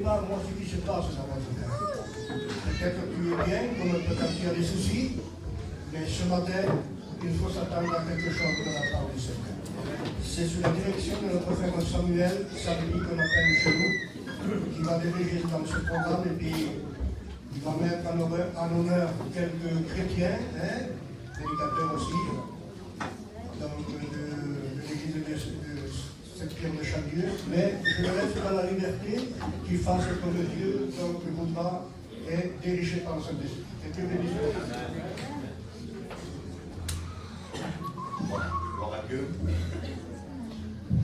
pas moi ce qui se passe dans votre cœur. Peut-être que tu es bien, comme peut-être tu as des soucis, mais ce matin, il faut s'attendre à quelque chose de la part du Seigneur. C'est sous la direction de notre frère Samuel, samedi qu'on appelle chez nous, qui va diriger dans ce programme et puis il va mettre en honneur quelques chrétiens, prédicateurs aussi, donc de l'église de Saint-Pierre de Chadieu, mais je le laisse dans la liberté qu'il fasse comme Dieu donc, le voudra et dirigé par le Saint-Esprit. Et Dieu bénisse. Gloire à Dieu.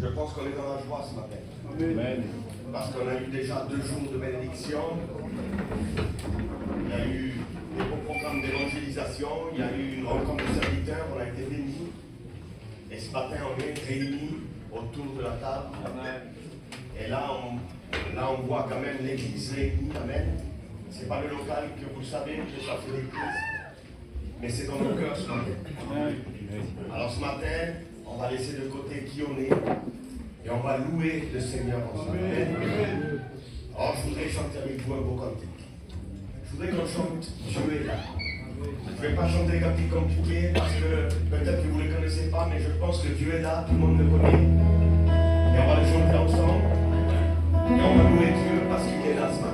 Je pense qu'on est dans la joie ce matin. Amen. Parce qu'on a eu déjà 2 jours de bénédiction. Il y a eu des beaux programmes d'évangélisation. Il y a eu une rencontre de serviteurs. On a été bénis. Et ce matin, on est réunis autour de la table. Amen. Et là, on voit quand même l'église réunie. Amen. Ce n'est pas le local que vous savez que ça fait l'église. Mais c'est dans nos cœurs ce matin. Amen. Alors ce matin, on va laisser de côté qui on est et on va louer le Seigneur ensemble. Alors je voudrais chanter avec vous un beau cantique. Je voudrais qu'on chante Dieu est là. Je ne vais pas chanter des cantiques compliqués parce que peut-être que vous ne le connaissez pas, mais je pense que Dieu est là, tout le monde le connaît. Et on va le chanter ensemble. Et on va louer Dieu parce qu'il est là ce matin.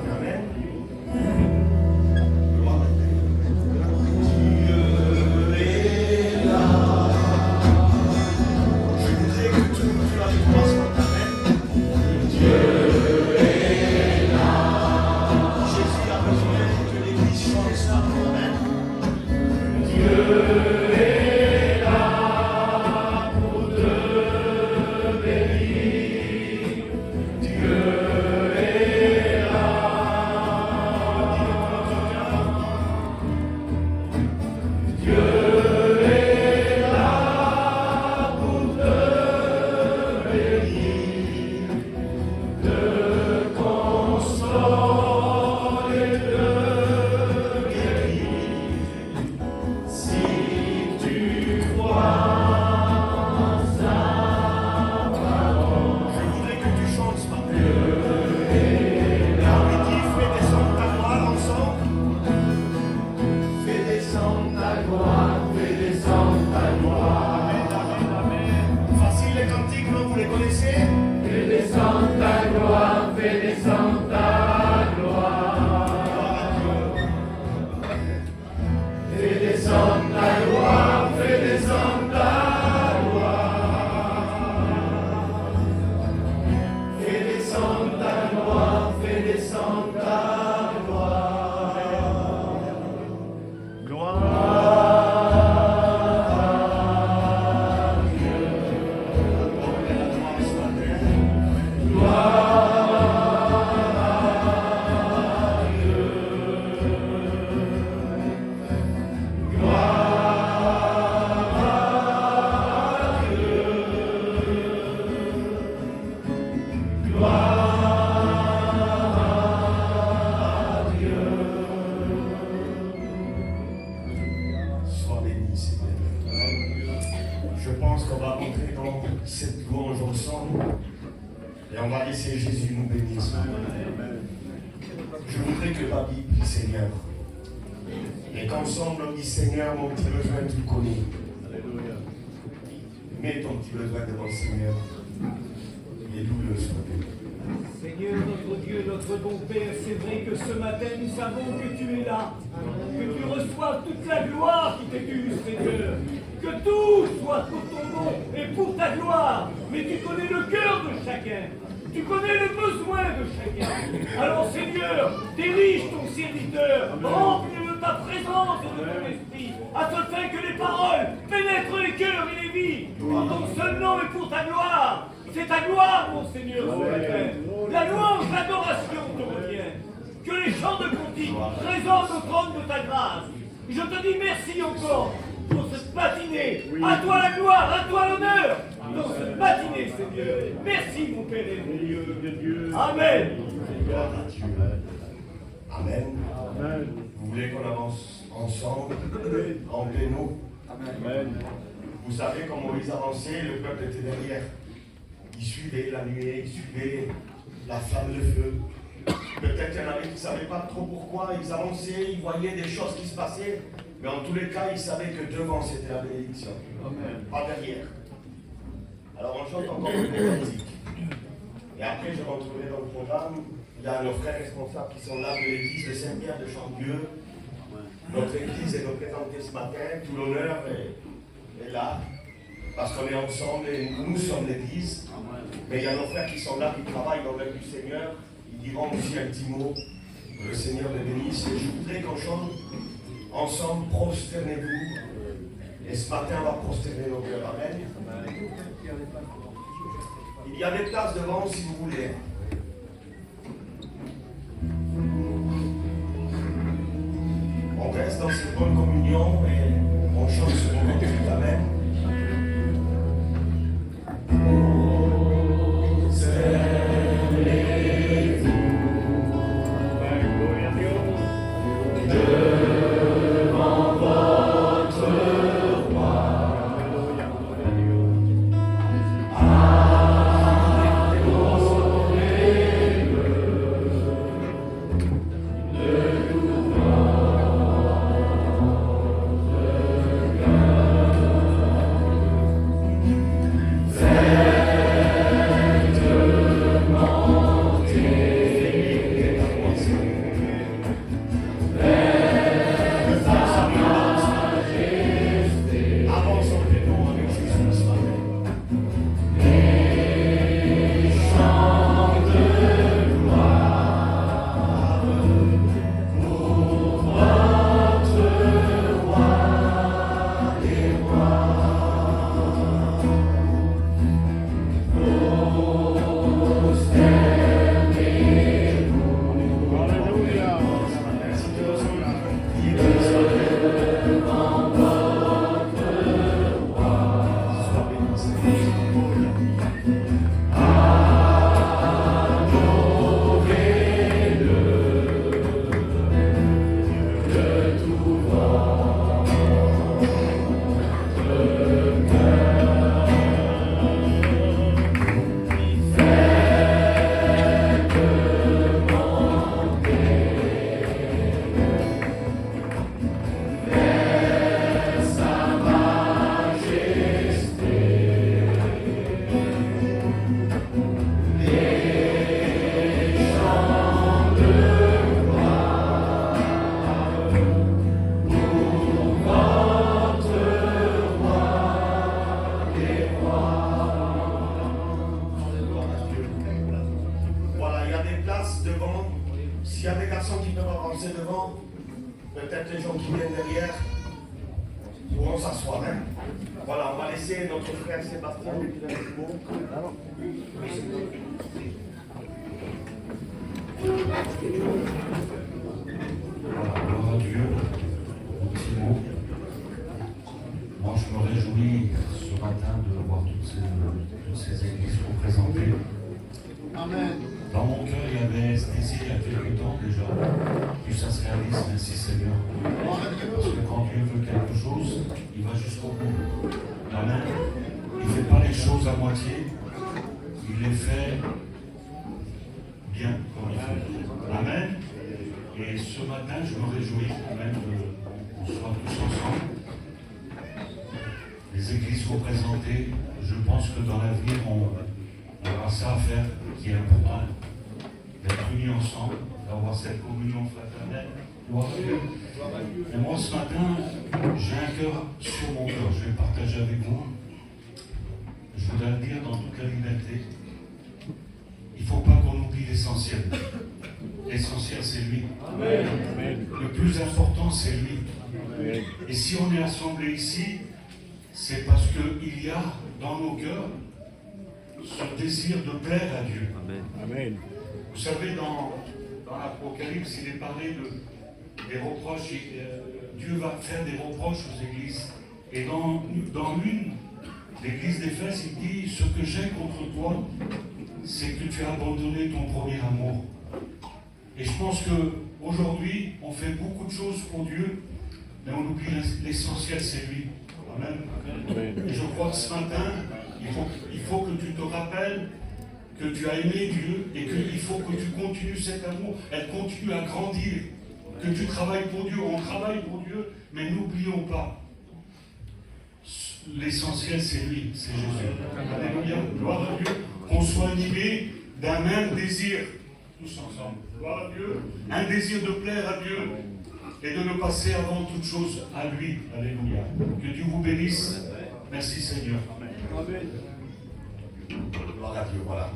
Amen. Amen. Vous voulez qu'on avance ensemble, en pénaux? Amen. Vous savez, quand Moïse avançait, le peuple était derrière. Il suivait la nuée, il suivait la flamme de feu. Peut-être qu'il y en avait qui ne savaient pas trop pourquoi, ils avançaient, ils voyaient des choses qui se passaient, mais en tous les cas, ils savaient que devant c'était la bénédiction, pas derrière. Alors on chante encore une musique. Et après, je retrouverai dans le programme, il y a nos frères responsables qui sont là de l'église de Saint-Pierre de Champieux. Notre église est représentée ce matin, tout l'honneur est là, parce qu'on est ensemble et nous sommes l'église. Mais il y a nos frères qui sont là, qui travaillent dans l'œuvre du Seigneur. Ils diront aussi un petit mot. Que le Seigneur les bénisse. Et je voudrais qu'on chante ensemble, prosternez-vous. Et ce matin, on va prosterner nos cœurs. Amen. Il y a des places devant si vous voulez. On reste dans cette bonne communion et on chante ce moment de suite. Amen. S'il y a des garçons qui peuvent avancer devant, peut-être les gens qui viennent derrière pourront s'asseoir. Hein? Voilà, on va laisser notre frère Sébastien lui dire un petit mot. Voilà, gloire à Dieu, un petit mot. Moi, je me réjouis ce matin de voir toutes ces églises représentées. Amen. Dans mon cœur, il y avait ce désir il y a quelque temps déjà, que ça se réalise, merci Seigneur. Parce que quand Dieu veut quelque chose, il va jusqu'au bout. Amen. Il ne fait pas les choses à moitié, il les fait bien comme il fait. Amen. Et ce matin, je me réjouis quand même qu'on soit tous ensemble. Les églises représentées, je pense que dans l'avenir, on aura ça à faire qui est important. D'être unis ensemble, d'avoir cette communion fraternelle. Gloire à Dieu. Et moi, ce matin, j'ai un cœur sur mon cœur. Je vais partager avec vous. Je voudrais le dire dans toute la liberté. Il ne faut pas qu'on oublie l'essentiel. L'essentiel, c'est lui. Amen. Le plus important, c'est lui. Amen. Et si on est assemblés ici, c'est parce qu'il y a dans nos cœurs ce désir de plaire à Dieu. Amen. Vous savez, dans l'Apocalypse, il est parlé des reproches. Dieu va faire des reproches aux églises. Et dans l'une, l'église d'Éphèse, il dit: ce que j'ai contre toi, c'est que tu as abandonné ton premier amour. Et je pense qu'aujourd'hui, on fait beaucoup de choses pour Dieu, mais on oublie l'essentiel, c'est lui. Amen. Et je crois que ce matin, il faut que tu te rappelles que tu as aimé Dieu et qu'il faut que tu continues cet amour, elle continue à grandir, que tu travailles pour Dieu, on travaille pour Dieu, mais n'oublions pas, l'essentiel c'est lui, c'est Jésus. Alléluia, gloire à Dieu, qu'on soit animés d'un même désir, tous ensemble, gloire à Dieu, un désir de plaire à Dieu et de le passer avant toute chose à lui. Alléluia. Que Dieu vous bénisse. Merci Seigneur. Amen. Gloire à Dieu, voilà.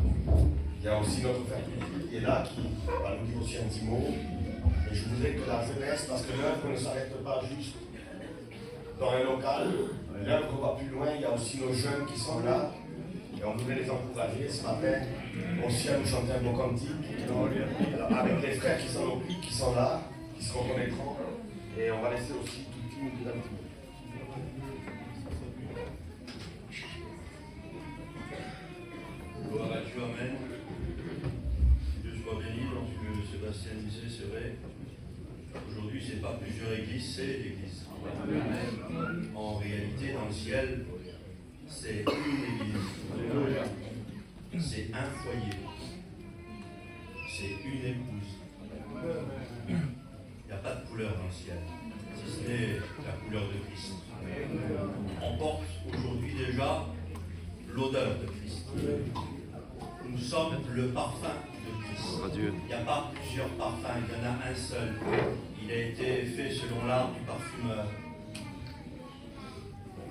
Il y a aussi notre frère qui est là, qui va nous dire aussi un petit mot. Et je voudrais que la jeunesse, parce que l'œuvre ne s'arrête pas juste dans un local, l'œuvre va plus loin, il y a aussi nos jeunes qui sont là. Et on voudrait les encourager ce matin aussi à nous chanter un beau cantique. Alors, avec les frères qui s'en occupent, qui sont là, qui se reconnaîtront. Et on va laisser aussi tout le monde nous un petit peu. Gloire à Dieu, Amen. Que Dieu soit béni dans ce que Sébastien disait, c'est vrai. Aujourd'hui, ce n'est pas plusieurs églises, c'est l'église. En réalité, dans le ciel, c'est une église. C'est un foyer. C'est une épouse. Il n'y a pas de couleur dans le ciel, si ce n'est la couleur de Christ. On porte aujourd'hui déjà l'odeur de Christ. Nous sommes le parfum de Christ. Il n'y a pas plusieurs parfums, il y en a un seul. Il a été fait selon l'art du parfumeur.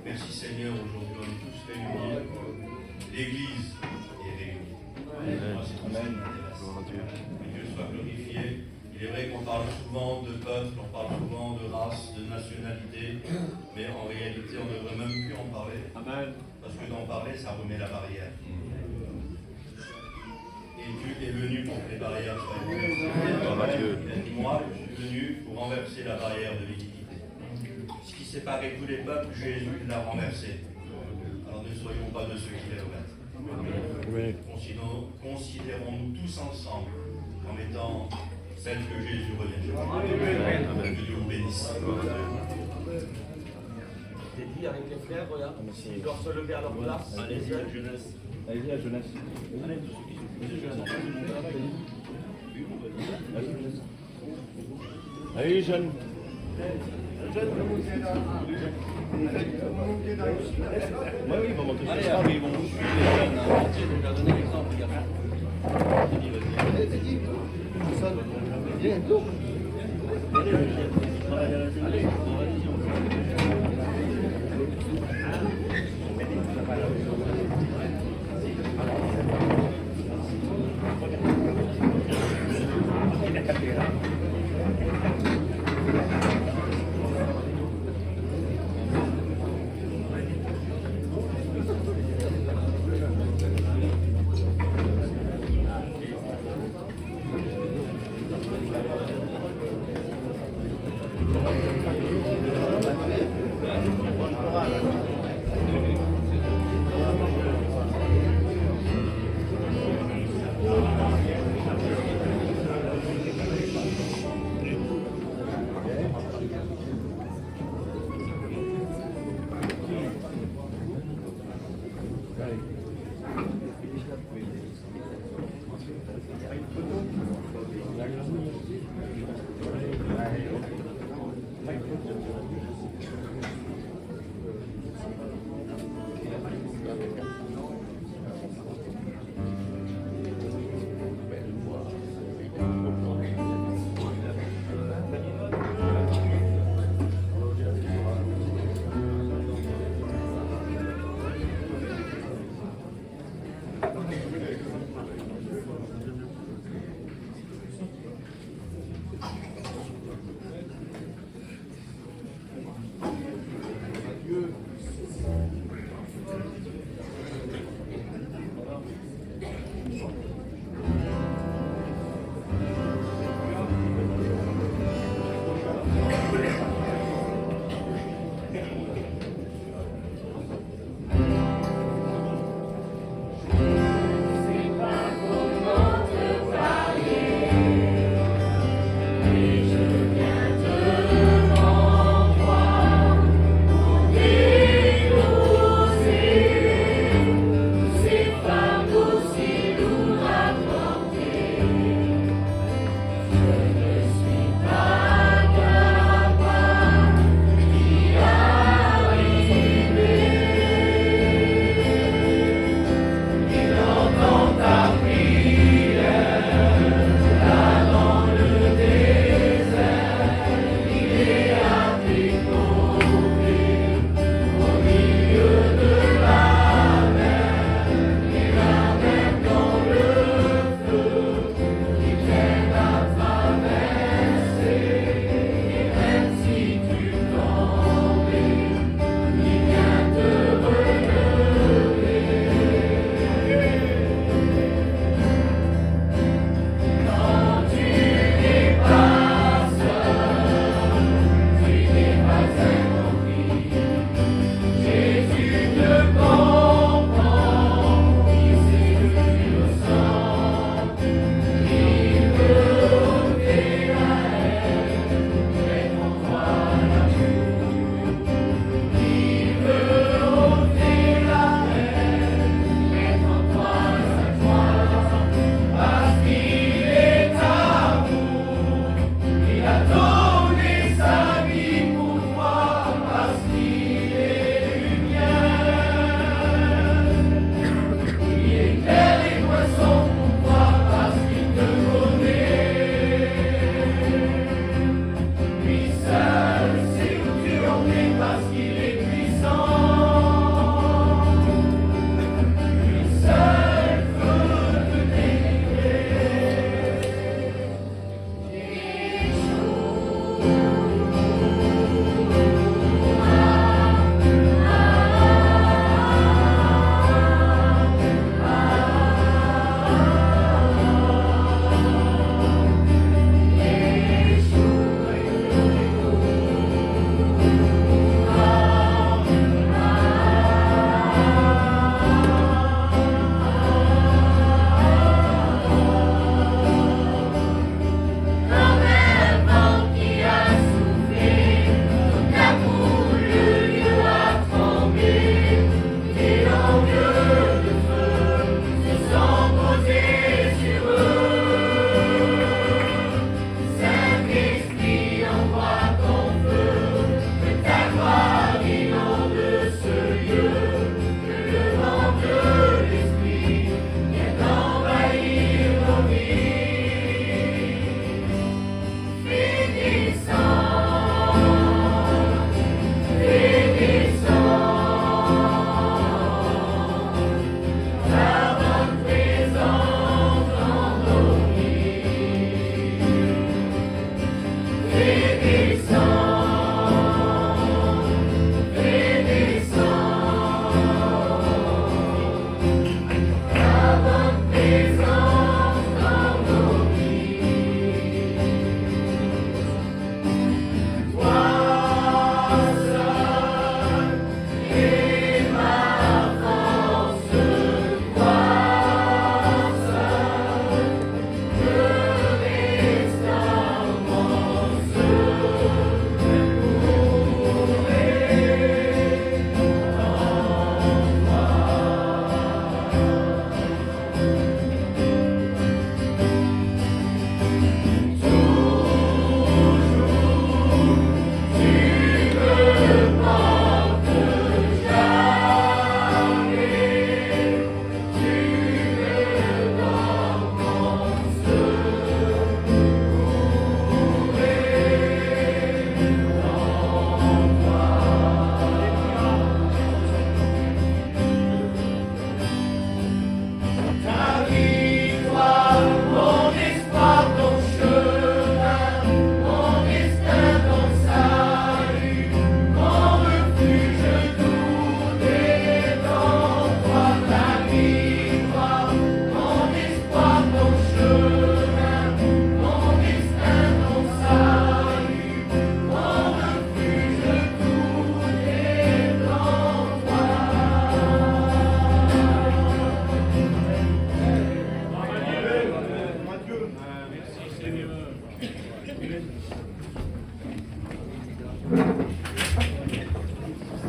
Merci Seigneur, aujourd'hui on est tous réunis. L'Église est réunie. Moi, c'est tout ça qui m'intéresse. Que Dieu soit glorifié. Il est vrai qu'on parle souvent de peuple, on parle souvent de race, de nationalité, mais en réalité on ne devrait même plus en parler. Amen. Parce que d'en parler, ça remet la barrière. Et Dieu est venu pour que les barrières soient élevées. Il a dit, moi, je suis venu pour renverser la barrière de l'iniquité. Ce qui séparait tous les peuples, Jésus l'a renversé. Alors ne soyons pas de ceux qui les remettent. Considérons-nous tous ensemble comme étant celle que Jésus revienne. Que Dieu vous bénisse. C'est dit avec les frères, regarde, ils doivent se lever à leur place. Allez-y, la jeunesse. Allez-y, la jeunesse. Allez, les jeunes. Oui, ils vont monter. Allez, ils vont vous suivre, les jeunes. Donc, à donner l'exemple, les gars.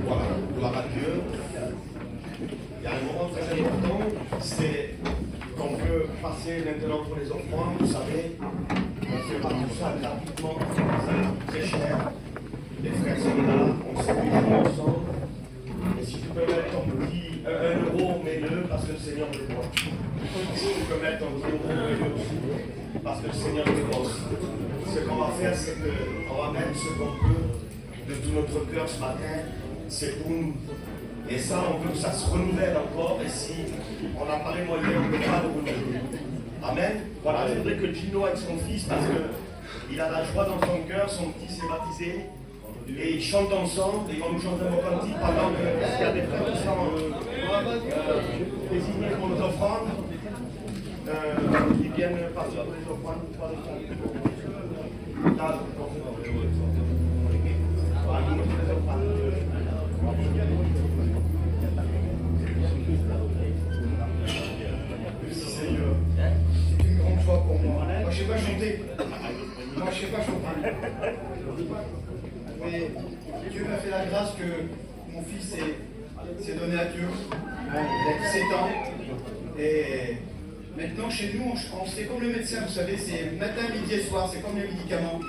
Voilà, gloire à Dieu. Il y a un moment très important, c'est qu'on peut passer maintenant pour les offrandes, vous savez, on ne fait pas tout ça gratuitement, c'est cher. Les frères sont là, on s'est toujours ensemble. Et si tu peux mettre ton petit 1 euro, mets-le parce que le Seigneur le voit. Si tu peux mettre ton petit euro, mets-le aussi parce que le Seigneur le voit aussi. Ce qu'on va faire, c'est qu'on va mettre ce qu'on peut de tout notre cœur ce matin, c'est pour nous. Et ça, on veut que ça se renouvelle encore. Et si on n'a pas les moyens, on ne peut pas le renouveler. Amen. Voilà, je voudrais que Gino avec son fils, parce qu'il a la joie dans son cœur, son fils est baptisé. Et ils chantent ensemble, et ils vont nous chanter un cantique pendant qu'il y a des frères qui sont désignés pour nos offrandes. Ils viennent partir pour les offrandes. Là, merci Seigneur. C'est une grande joie pour moi. Moi, je ne sais pas chanter. Moi, je ne sais pas chanter. Mais Dieu m'a fait la grâce que mon fils s'est donné à Dieu. Il a 17 ans. Et maintenant, chez nous, c'est comme le médecin, vous savez, c'est matin, midi et soir, c'est comme les médicaments.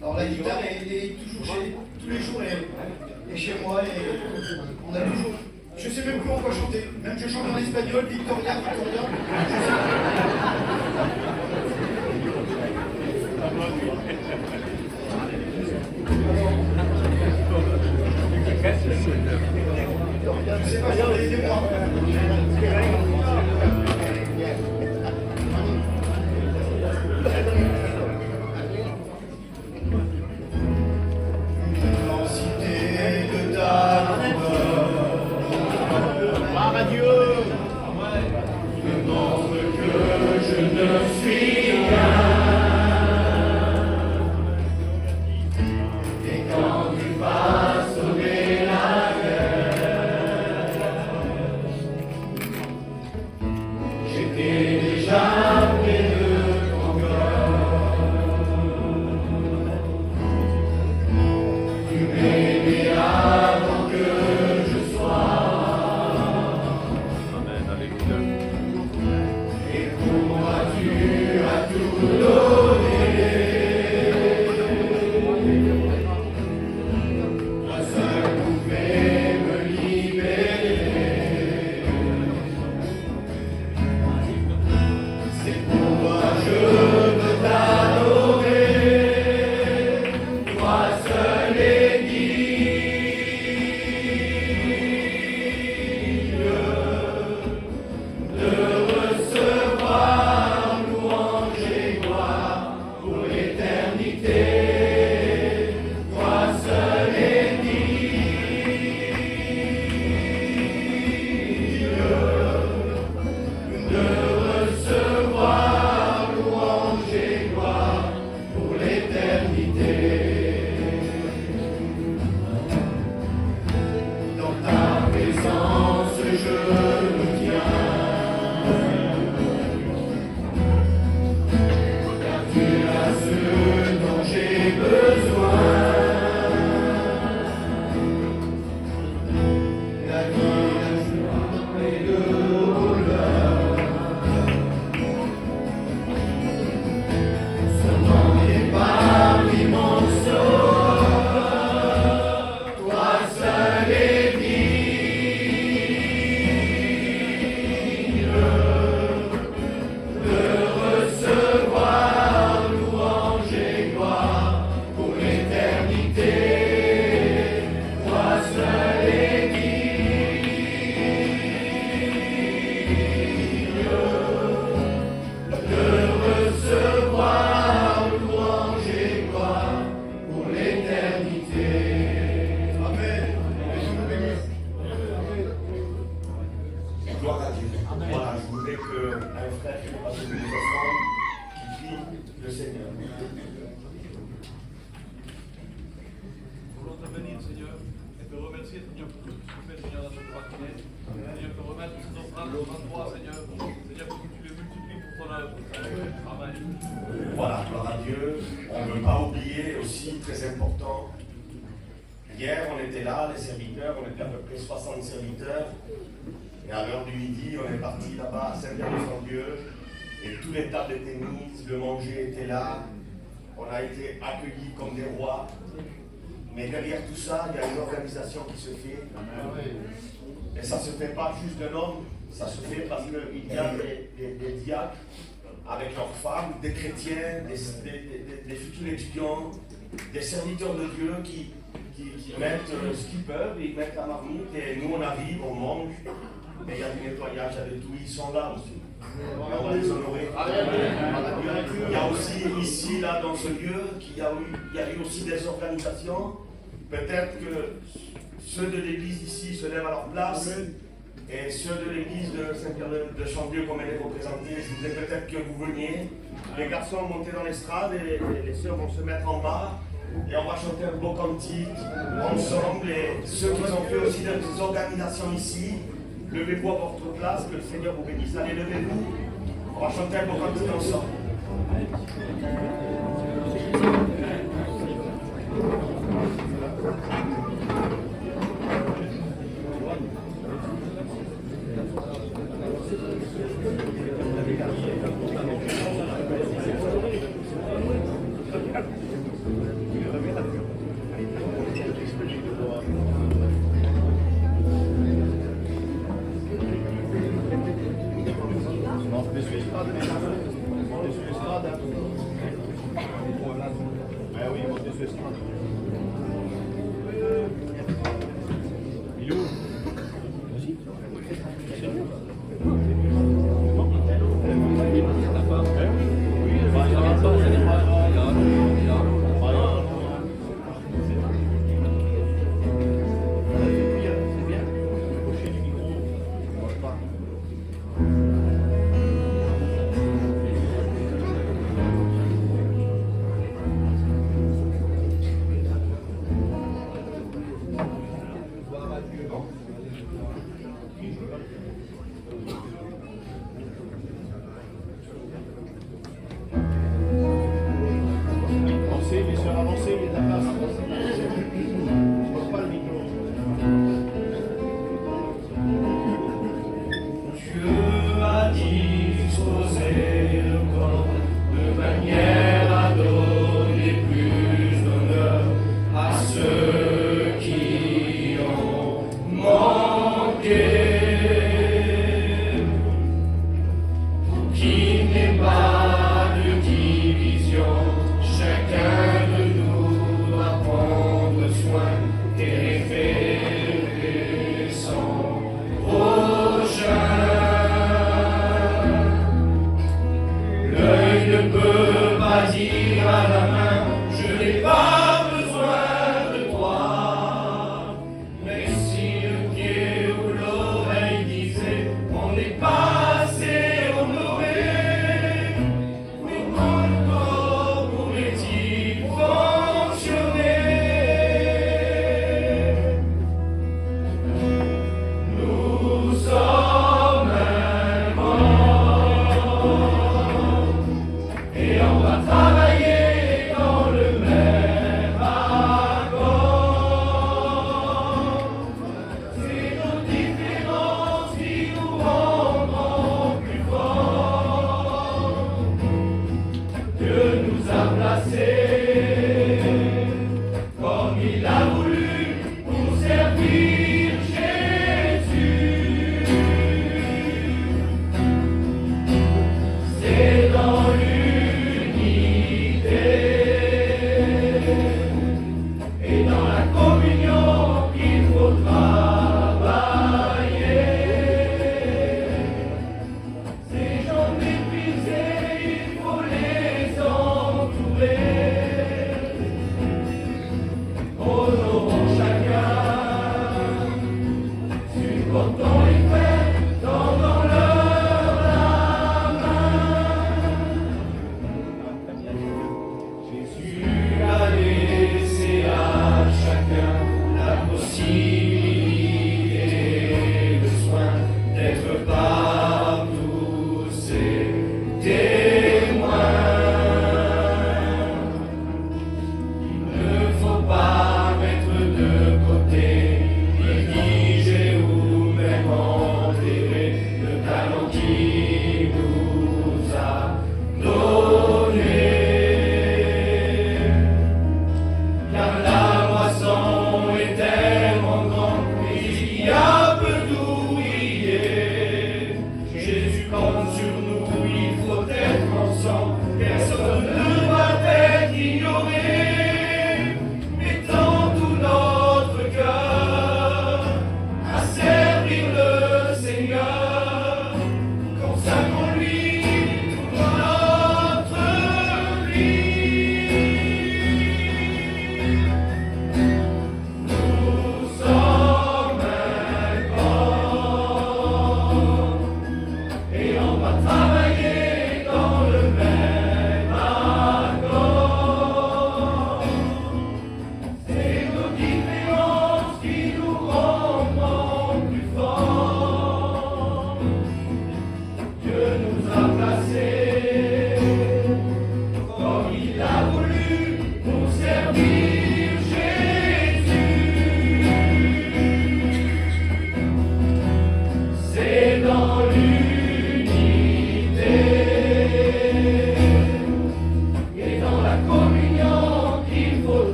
Alors la guitare est toujours tous les jours et chez moi. Et on a toujours. Je ne sais même plus en quoi chanter. Même je chante en espagnol, Victoria. Je sais Je sais pas chanter, aidez-moi. Seigneur, pour que tu les multiplies pour ton œuvre. Amen. voilà, gloire à Dieu. On ne veut pas oublier aussi, très important, hier on était là, les serviteurs, on était à peu près 60 serviteurs, et à l'heure du midi, on est parti là-bas à Saint-Pierre-de-Saint-Dieu, et tous les tables étaient mises, le manger était là, on a été accueillis comme des rois, mais derrière tout ça, il y a une organisation qui se fait, et ça ne se fait pas juste d'un homme, ça se fait parce qu'il y a des diacres avec leurs femmes, des chrétiens, des futurs étudiants, des serviteurs de Dieu qui mettent ce qu'ils peuvent, ils mettent la marmite et nous on arrive, on mange, mais il y a du nettoyage, il y a de tout, ils sont là aussi. Et on va les honorer. Il y a aussi ici, là, dans ce lieu, il y a eu aussi des organisations. Peut-être que ceux de l'église ici se lèvent à leur place. Et ceux de l'église de Saint-Pierre-de-Chandieu, comme elle est représentée, je voudrais peut-être que vous veniez. Les garçons vont monter dans l'estrade et les sœurs vont se mettre en bas. Et on va chanter un beau cantique ensemble. Et ceux qui ont fait aussi des organisations ici, levez-vous à votre place, que le Seigneur vous bénisse. Allez, levez-vous. On va chanter un beau cantique ensemble.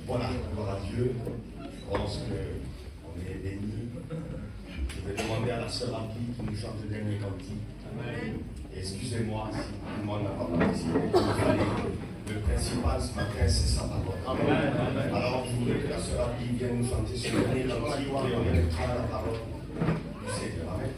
Voilà, gloire à Dieu. Je pense qu'on est bénis. Je vais demander à la sœur Abdi qui nous chante le dernier cantique. Et excusez-moi si tout le monde n'a pas participé. Le principal ce matin, c'est sa parole. Alors, je voudrais que la sœur Abdi vienne nous chanter ce dernier cantique et on mettra la parole du Seigneur. Amen.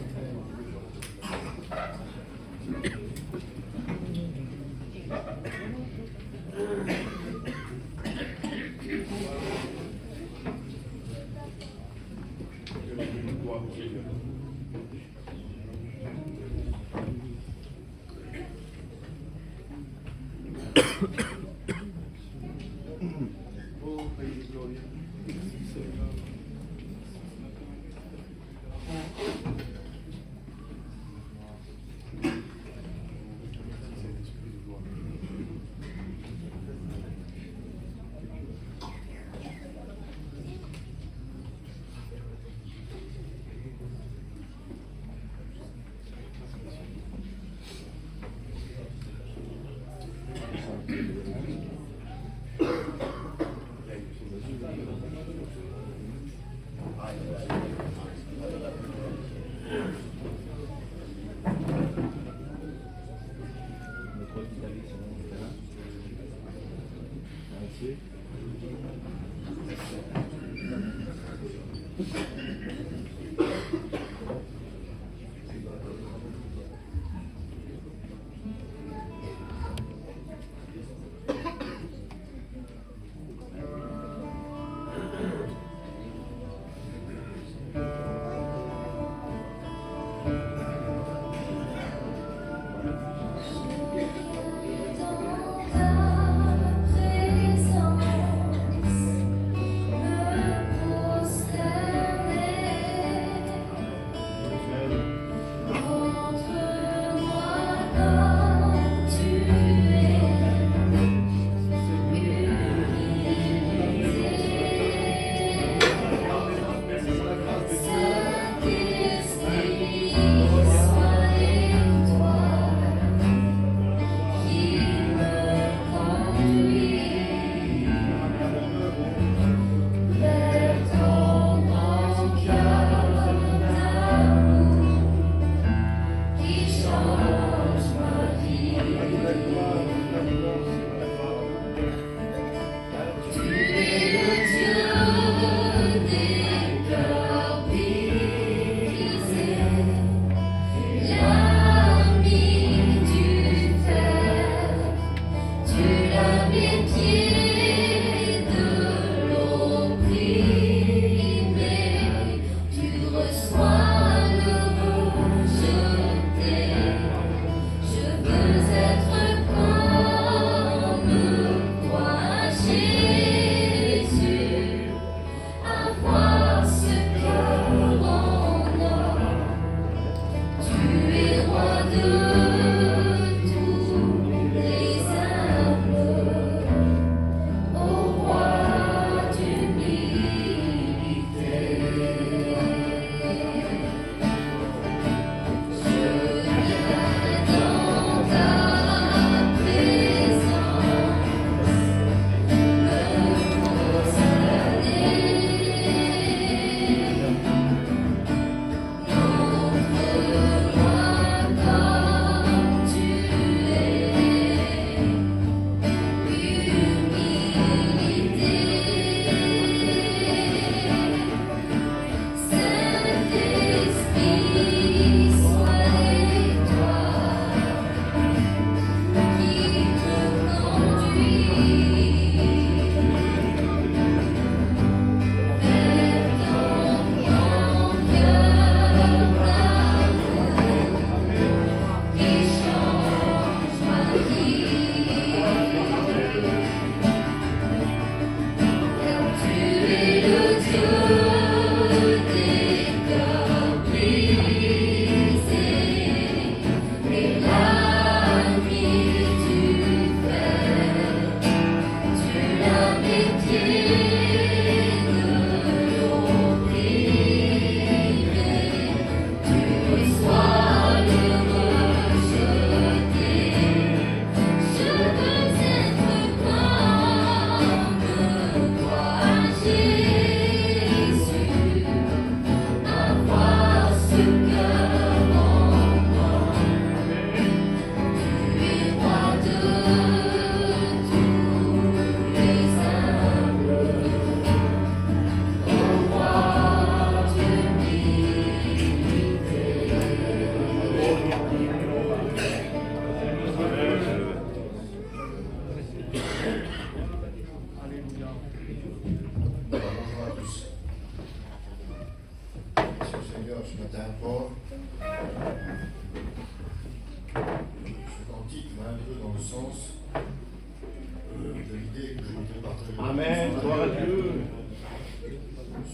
conscience de l'idée que je voudrais partager. Amen, gloire à Dieu.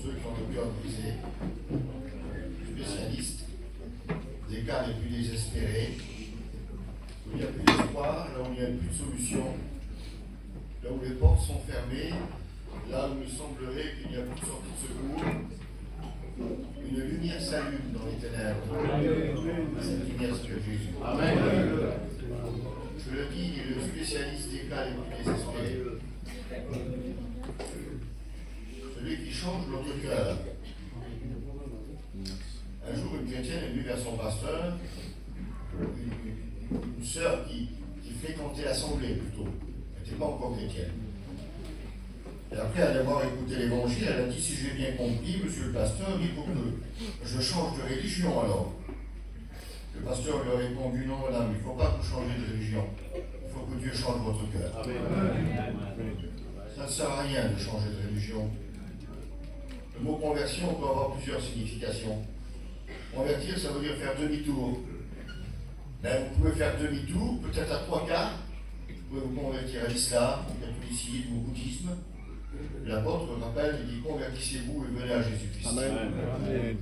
Ceux qui ont le cœur brisé, spécialistes, des cas les plus désespérés, où il n'y a plus d'espoir, là où il n'y a plus de solution, là où les portes sont fermées, là où il semblerait qu'il n'y a plus de sortie de secours. Une lumière s'allume dans les ténèbres. Cette lumière, c'est Jésus. Amen. Je le dis, il est le spécialiste des cas les plus désespérés. Celui qui change notre cœur. Un jour, une chrétienne est venue vers son pasteur, une sœur qui fréquentait l'assemblée plutôt, elle n'était pas encore chrétienne. Et après, à avoir écouté l'évangile, elle a dit, si j'ai bien compris, monsieur le pasteur, il faut que je change de religion alors. Le pasteur lui a répondu, non madame, il ne faut pas que vous changiez de religion. Il faut que Dieu change votre cœur. Ça ne sert à rien de changer de religion. Le mot conversion peut avoir plusieurs significations. Convertir, ça veut dire faire demi-tour. Mais vous pouvez faire demi-tour, peut-être à 3/4. Vous pouvez vous convertir à l'islam, au catholicisme, au bouddhisme. L'apôtre rappelle, il dit convertissez-vous et venez à Jésus-Christ. Amen.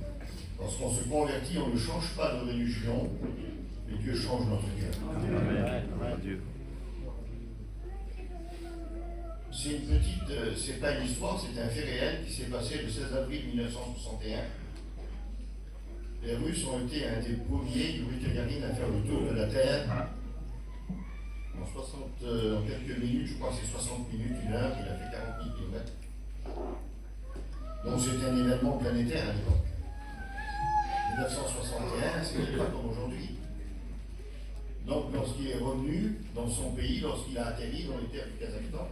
Lorsqu'on se convertit, on ne change pas de religion, mais Dieu change notre cœur. Dieu. C'est une petite, c'est pas une histoire, c'est un fait réel qui s'est passé le 16 avril 1961. Les Russes ont été un des premiers, Yuri Gagarin, à faire le tour de la Terre. En quelques minutes, je crois que c'est 60 minutes, 1 heure, il a fait 40 000 km. Donc c'était un événement planétaire à l'époque. 1961, c'était pas comme aujourd'hui. Donc lorsqu'il est revenu dans son pays, lorsqu'il a atterri dans les terres du Kazakhstan,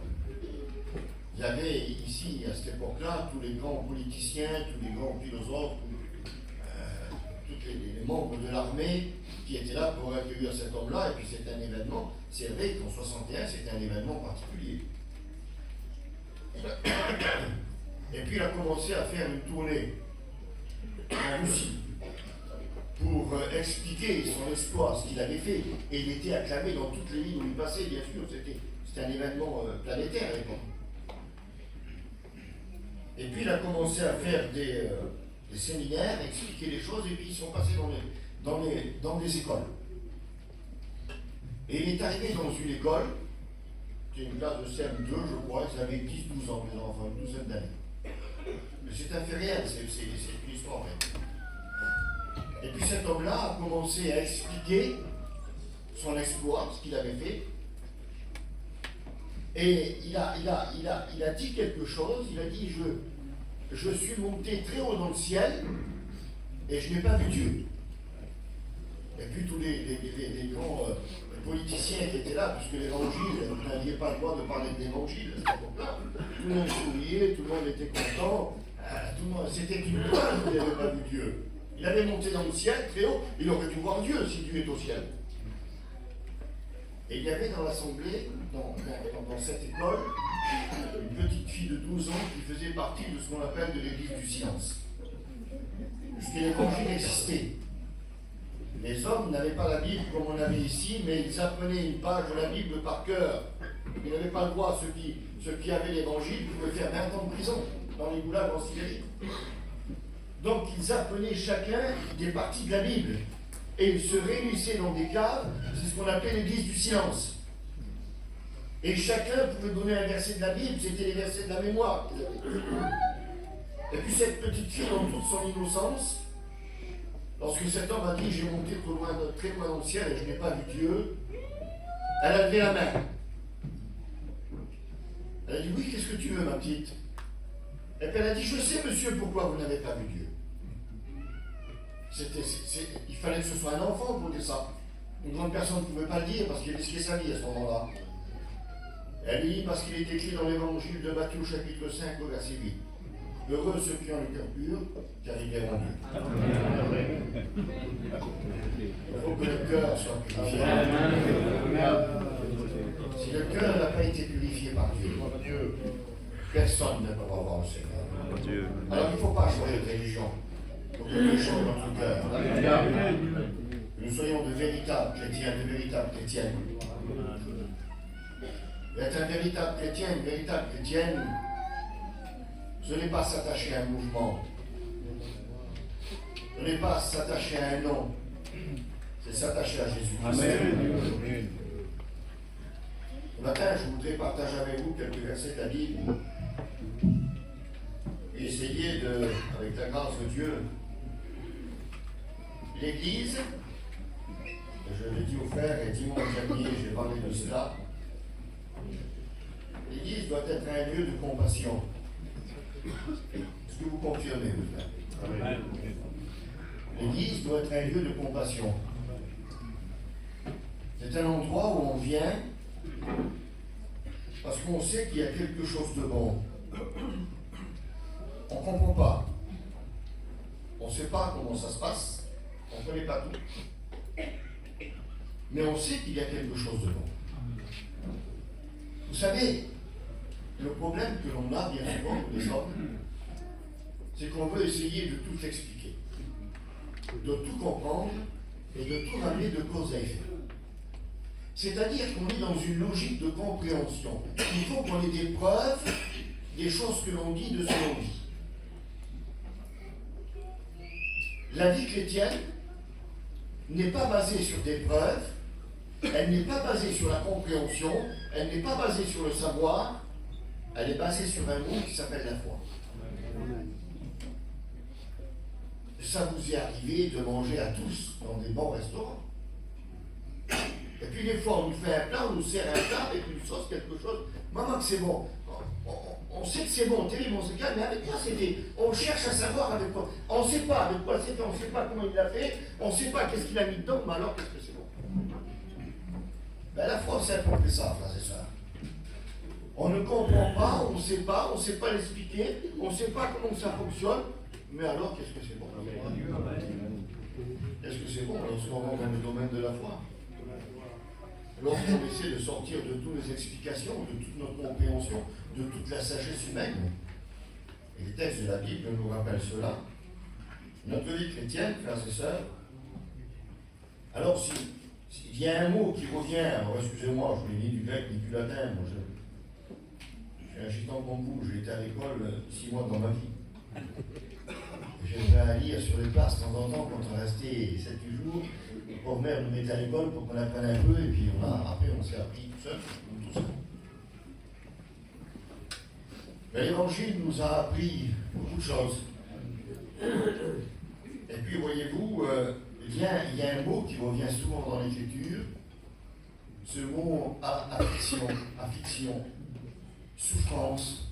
il y avait ici, à cette époque-là, tous les grands politiciens, tous les grands philosophes, tous les membres de l'armée qui étaient là pour accueillir cet homme-là, et puis c'est un événement, c'est vrai qu'en 61, c'était un événement particulier. Et puis il a commencé à faire une tournée en Russie pour expliquer son exploit, ce qu'il avait fait, et il était acclamé dans toutes les villes où il passait, bien sûr, c'était un événement planétaire à l'époque. Et puis il a commencé à faire des séminaires, expliquer les choses, et puis ils sont passés dans des écoles. Et il est arrivé dans une école, qui est une classe de CM2, je crois, ils avaient 10-12 ans, les enfants, une douzaine d'années. Mais c'est un fait réel, c'est une histoire réelle. Et puis cet homme-là a commencé à expliquer son exploit, ce qu'il avait fait. Et il a dit quelque chose, il a dit je suis monté très haut dans le ciel et je n'ai pas vu Dieu. Et puis tous les grands politiciens qui étaient là, puisque l'évangile, vous n'aviez pas le droit de parler de l'évangile à cette époque-là. Tout le monde souriait, tout le monde était content, c'était une preuve qu'il n'avait pas vu Dieu. Il avait monté dans le ciel très haut, il aurait dû voir Dieu si Dieu est au ciel. Et il y avait dans l'assemblée, dans cette école, une petite fille de 12 ans qui faisait partie de ce qu'on appelle de l'église du silence. Puisque l'évangile existait. Les hommes n'avaient pas la Bible comme on avait ici, mais ils apprenaient une page de la Bible par cœur. Ils n'avaient pas le droit, ceux qui avaient l'évangile pouvaient faire 20 ans de prison dans les goulags en Sibérie. Donc ils apprenaient chacun des parties de la Bible. Et ils se réunissaient dans des caves, c'est ce qu'on appelait l'église du silence. Et chacun pouvait donner un verset de la Bible, c'était les versets de la mémoire. Et puis cette petite fille, dans toute son innocence, lorsque cet homme a dit « j'ai monté très loin dans le ciel et je n'ai pas vu Dieu », elle a levé la main. Elle a dit « oui, qu'est-ce que tu veux, ma petite ?» Et puis elle a dit « je sais, monsieur, pourquoi vous n'avez pas vu Dieu. » Il fallait que ce soit un enfant pour dire ça. Une grande personne ne pouvait pas le dire parce qu'il risquait sa vie à ce moment-là. Elle dit parce qu'il est écrit dans l'évangile de Matthieu chapitre 5 au verset 8. Heureux ceux qui ont le cœur pur, car ils verront Dieu. Il faut que le cœur soit purifié. Si le cœur n'a pas été purifié par Dieu, personne ne pourra voir le Seigneur. Alors il ne faut pas changer de religion. Il faut que Dieu change notre cœur. Que nous soyons de véritables chrétiens, de véritables chrétiennes. Être un véritable chrétien, une véritable chrétienne, ce n'est pas s'attacher à un mouvement. Ce n'est pas s'attacher à un nom. C'est s'attacher à Jésus-Christ. Amen. Ce matin, je voudrais partager avec vous quelques versets de la Bible et essayer de, avec la grâce de Dieu, l'Église, je l'ai dit aux frères et dimanche dernier, j'ai parlé de cela, l'Église doit être un lieu de compassion. Est-ce que vous confirmez, vous frères? L'Église doit être un lieu de compassion. C'est un endroit où on vient parce qu'on sait qu'il y a quelque chose de bon. On ne comprend pas. On ne sait pas comment ça se passe. On ne connaît pas tout. Mais on sait qu'il y a quelque chose de bon. Vous savez, le problème que l'on a bien souvent, les hommes, c'est qu'on veut essayer de tout expliquer, de tout comprendre et de tout ramener de cause à effet. C'est-à-dire qu'on est dans une logique de compréhension. Il faut qu'on ait des preuves des choses que l'on dit de ce que l'on dit. La vie chrétienne n'est pas basée sur des preuves, elle n'est pas basée sur la compréhension, elle n'est pas basée sur le savoir, elle est basée sur un mot qui s'appelle la foi. Ça vous est arrivé de manger à tous dans des bons restaurants. Et puis des fois, on nous fait un plat, on nous sert un plat avec une sauce, quelque chose. Maman, que c'est bon. On sait que c'est bon, terrible, on se calme, mais avec quoi c'était? On cherche à savoir avec quoi. On ne sait pas avec quoi c'était, on ne sait pas comment il l'a fait, on ne sait pas qu'est-ce qu'il a mis dedans, mais alors qu'est-ce que c'est bon? Ben, la foi, c'est un peu plus ça, frères et sœurs. On ne comprend pas, on ne sait pas l'expliquer, on ne sait pas comment ça fonctionne, mais alors qu'est-ce que c'est bon? Est-ce que c'est bon lorsqu'on rentre dans le domaine de la foi? Lorsqu'on essaie de sortir de toutes les explications, de toute notre compréhension, de toute la sagesse humaine. Et les textes de la Bible nous rappellent cela. Notre vie chrétienne, frères et sœurs, alors s'il y a un mot qui revient, alors excusez-moi, je n'ai ni du grec ni du latin, moi je suis un gitan comme vous, j'ai été à l'école 6 mois dans ma vie. J'aimerais à lire sur les places de temps en temps quand on restait 7-8 jours. Pour mère nous mettait à l'école pour qu'on apprenne un peu, et puis après on s'est appris tout seul, tout seul. Mais l'Évangile nous a appris beaucoup de choses. Et puis voyez-vous, il y a un mot qui revient souvent dans l'Écriture, ce mot affliction, souffrance.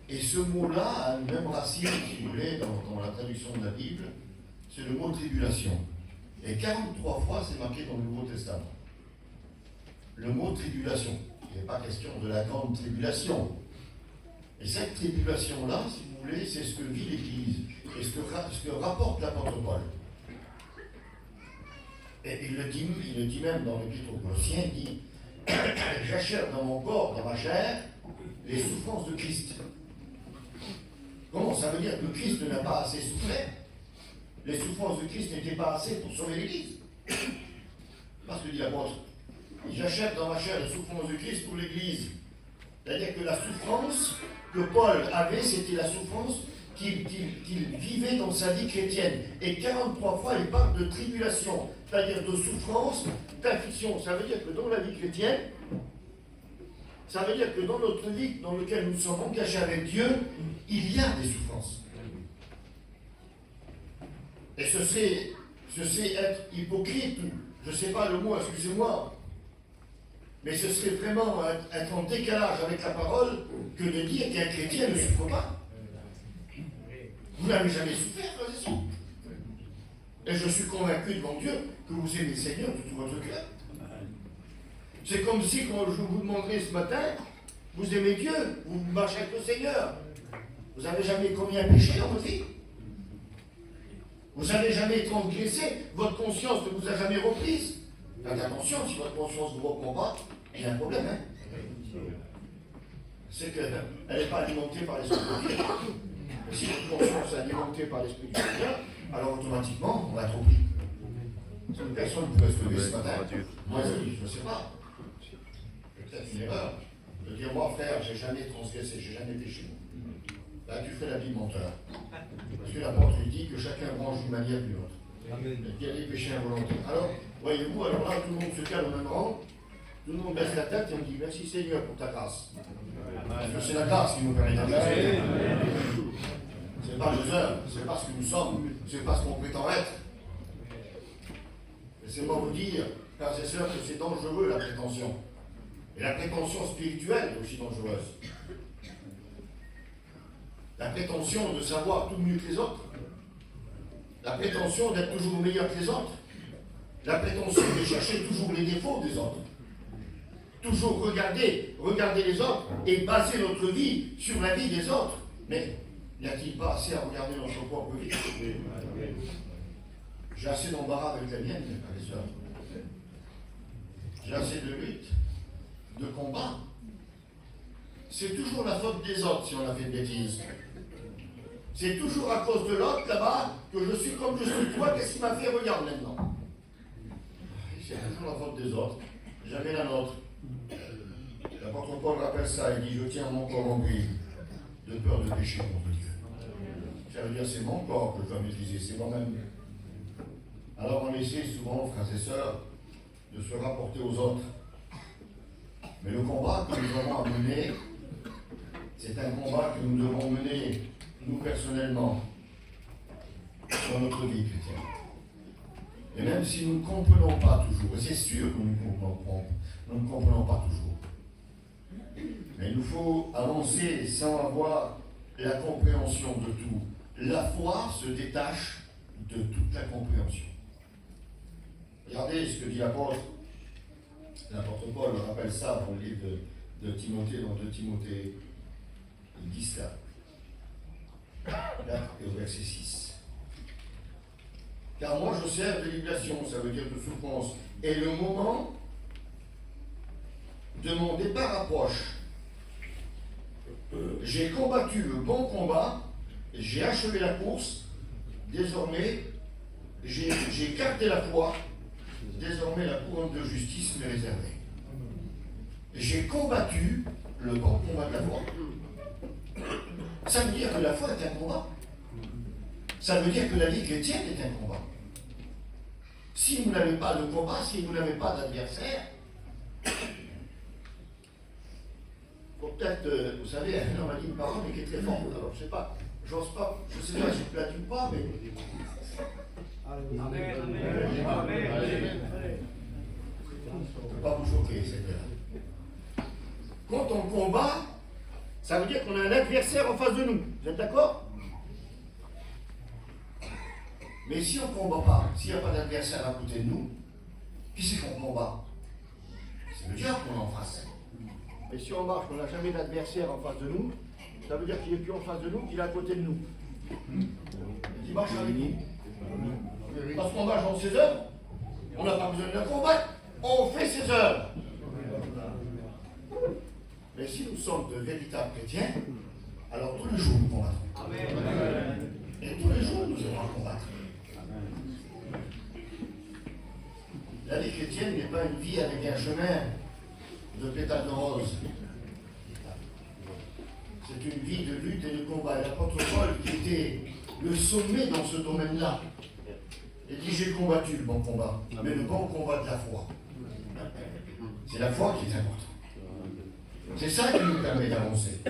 Et ce mot-là a une même racine, si vous voulez, dans la traduction de la Bible, c'est le mot tribulation. Et 43 fois, c'est marqué dans le Nouveau Testament. Le mot tribulation. Il n'est pas question de la grande tribulation. Et cette tribulation-là, si vous voulez, c'est ce que vit l'Église. Et ce que rapporte l'apôtre Paul. Et il le dit même dans l'Épître aux Colossiens, il dit « J'achève dans mon corps, dans ma chair, les souffrances de Christ. » Comment ça veut dire que Christ n'a pas assez souffert? Les souffrances de Christ n'étaient pas assez pour sauver l'Église. Parce que dit l'apôtre, j'achève dans ma chair les souffrances de Christ pour l'Église. C'est-à-dire que la souffrance que Paul avait, c'était la souffrance qu'il vivait dans sa vie chrétienne. Et 43 fois, il parle de tribulation, c'est-à-dire de souffrance, d'affliction. Ça veut dire que dans la vie chrétienne, ça veut dire que dans notre vie dans laquelle nous sommes engagés avec Dieu, il y a des souffrances. Et ce serait être hypocrite, je ne sais pas le mot, excusez-moi, mais ce serait vraiment être en décalage avec la parole que de dire qu'un chrétien ne souffre pas. Vous n'avez jamais souffert, frères et sœurs. Et je suis convaincu devant Dieu que vous aimez le Seigneur de tout votre cœur. C'est comme si, quand je vous demanderais ce matin, vous aimez Dieu, vous marchez avec le Seigneur. Vous n'avez jamais commis un péché dans votre vie. Vous n'avez jamais transgressé, votre conscience ne vous a jamais reprise. Faites attention, si votre conscience ne vous reprend pas, il y a un problème. C'est qu'elle n'est pas alimentée par l'Esprit de Dieu. Mais si votre conscience est alimentée par l'Esprit de Dieu, alors automatiquement, on va être repris. Une personne pourrait se lever ce matin. Moi, je ne sais pas. peut-être une erreur, de dire moi frère, j'ai jamais transgressé, j'ai jamais péché. Là tu fais la vie de menteur. Parce que l'apôtre dit que chacun branche d'une manière ou d'une autre. Il y a des péchés involontaires. Alors, voyez-vous, alors là tout le monde se calme au même rang, tout le monde baisse la tête et on dit merci Seigneur pour ta grâce. Parce que c'est la grâce qui nous permet d'avancer. C'est pas les œuvres, c'est pas ce que nous sommes, c'est pas ce qu'on prétend être. Laissez-moi vous dire, frères et sœurs, que c'est dangereux la prétention. Et la prétention spirituelle est aussi dangereuse. La prétention de savoir tout mieux que les autres. La prétention d'être toujours meilleur que les autres. La prétention de chercher toujours les défauts des autres. Toujours regarder les autres et baser notre vie sur la vie des autres. Mais n'y a-t-il pas assez à regarder notre propre vie? J'ai assez d'embarras avec la mienne, frères et sœurs. J'ai assez de lutte, de combat. C'est toujours la faute des autres si on a fait une bêtise. C'est toujours à cause de l'autre là-bas que je suis comme je suis. Toi, qu'est-ce qui m'a fait? Regarde maintenant. C'est toujours la faute des autres, jamais la nôtre. L'apôtre Paul rappelle ça, il dit je tiens mon corps en bride, de peur de pécher contre Dieu. Ça veut dire c'est mon corps que je dois maîtriser, c'est moi-même. Alors on essaie souvent, frères et sœurs, de se rapporter aux autres. Mais le combat que nous avons à mener, c'est un combat que nous devons mener, nous personnellement, dans notre vie chrétienne. Et même si nous ne comprenons pas toujours, et c'est sûr que nous ne comprenons pas toujours, mais il nous faut avancer sans avoir la compréhension de tout. La foi se détache de toute la compréhension. Regardez ce que dit l'apôtre. L'apôtre Paul rappelle ça dans le livre de Timothée, dans 2 Timothée. Il dit cela. Là, et au verset 6. Car moi je sers de libération, ça veut dire de souffrance. Et le moment de mon départ approche. J'ai combattu le bon combat, j'ai achevé la course, désormais j'ai gardé la foi, désormais la couronne de justice m'est réservée. J'ai combattu le bon combat de la foi. Ça veut dire que la foi est un combat. Ça veut dire que la vie chrétienne est un combat. Si vous n'avez pas de combat, si vous n'avez pas d'adversaire, peut-être, vous savez, un homme a dit une parole mais qui est très forte. Alors, je sais pas, j'ose pas, je sais pas si je platis ou pas, mais. Amen. Amen. Je ne peux pas vous choquer, c'est quand on combat, ça veut dire qu'on a un adversaire en face de nous. Vous êtes d'accord? Mais si on ne combat pas, s'il n'y a pas d'adversaire à côté de nous, qui c'est qu'on combat? C'est le diable qu'on est en face. Mais si on marche, on n'a jamais d'adversaire en face de nous, ça veut dire qu'il n'est plus en face de nous, qu'il est à côté de nous. Il marche avec nous. Parce qu'on marche dans ses œuvres, on n'a pas besoin de le combattre, on fait ses œuvres. Mais si nous sommes de véritables chrétiens, alors tous les jours nous combattrons. Et tous les jours nous aurons à combattre. La vie chrétienne n'est pas une vie avec un chemin de pétales de rose. C'est une vie de lutte et de combat. Et l'apôtre Paul, qui était le sommet dans ce domaine-là, il dit j'ai combattu le bon combat, mais le bon combat de la foi. C'est la foi qui est importante. C'est ça qui nous permet d'avancer.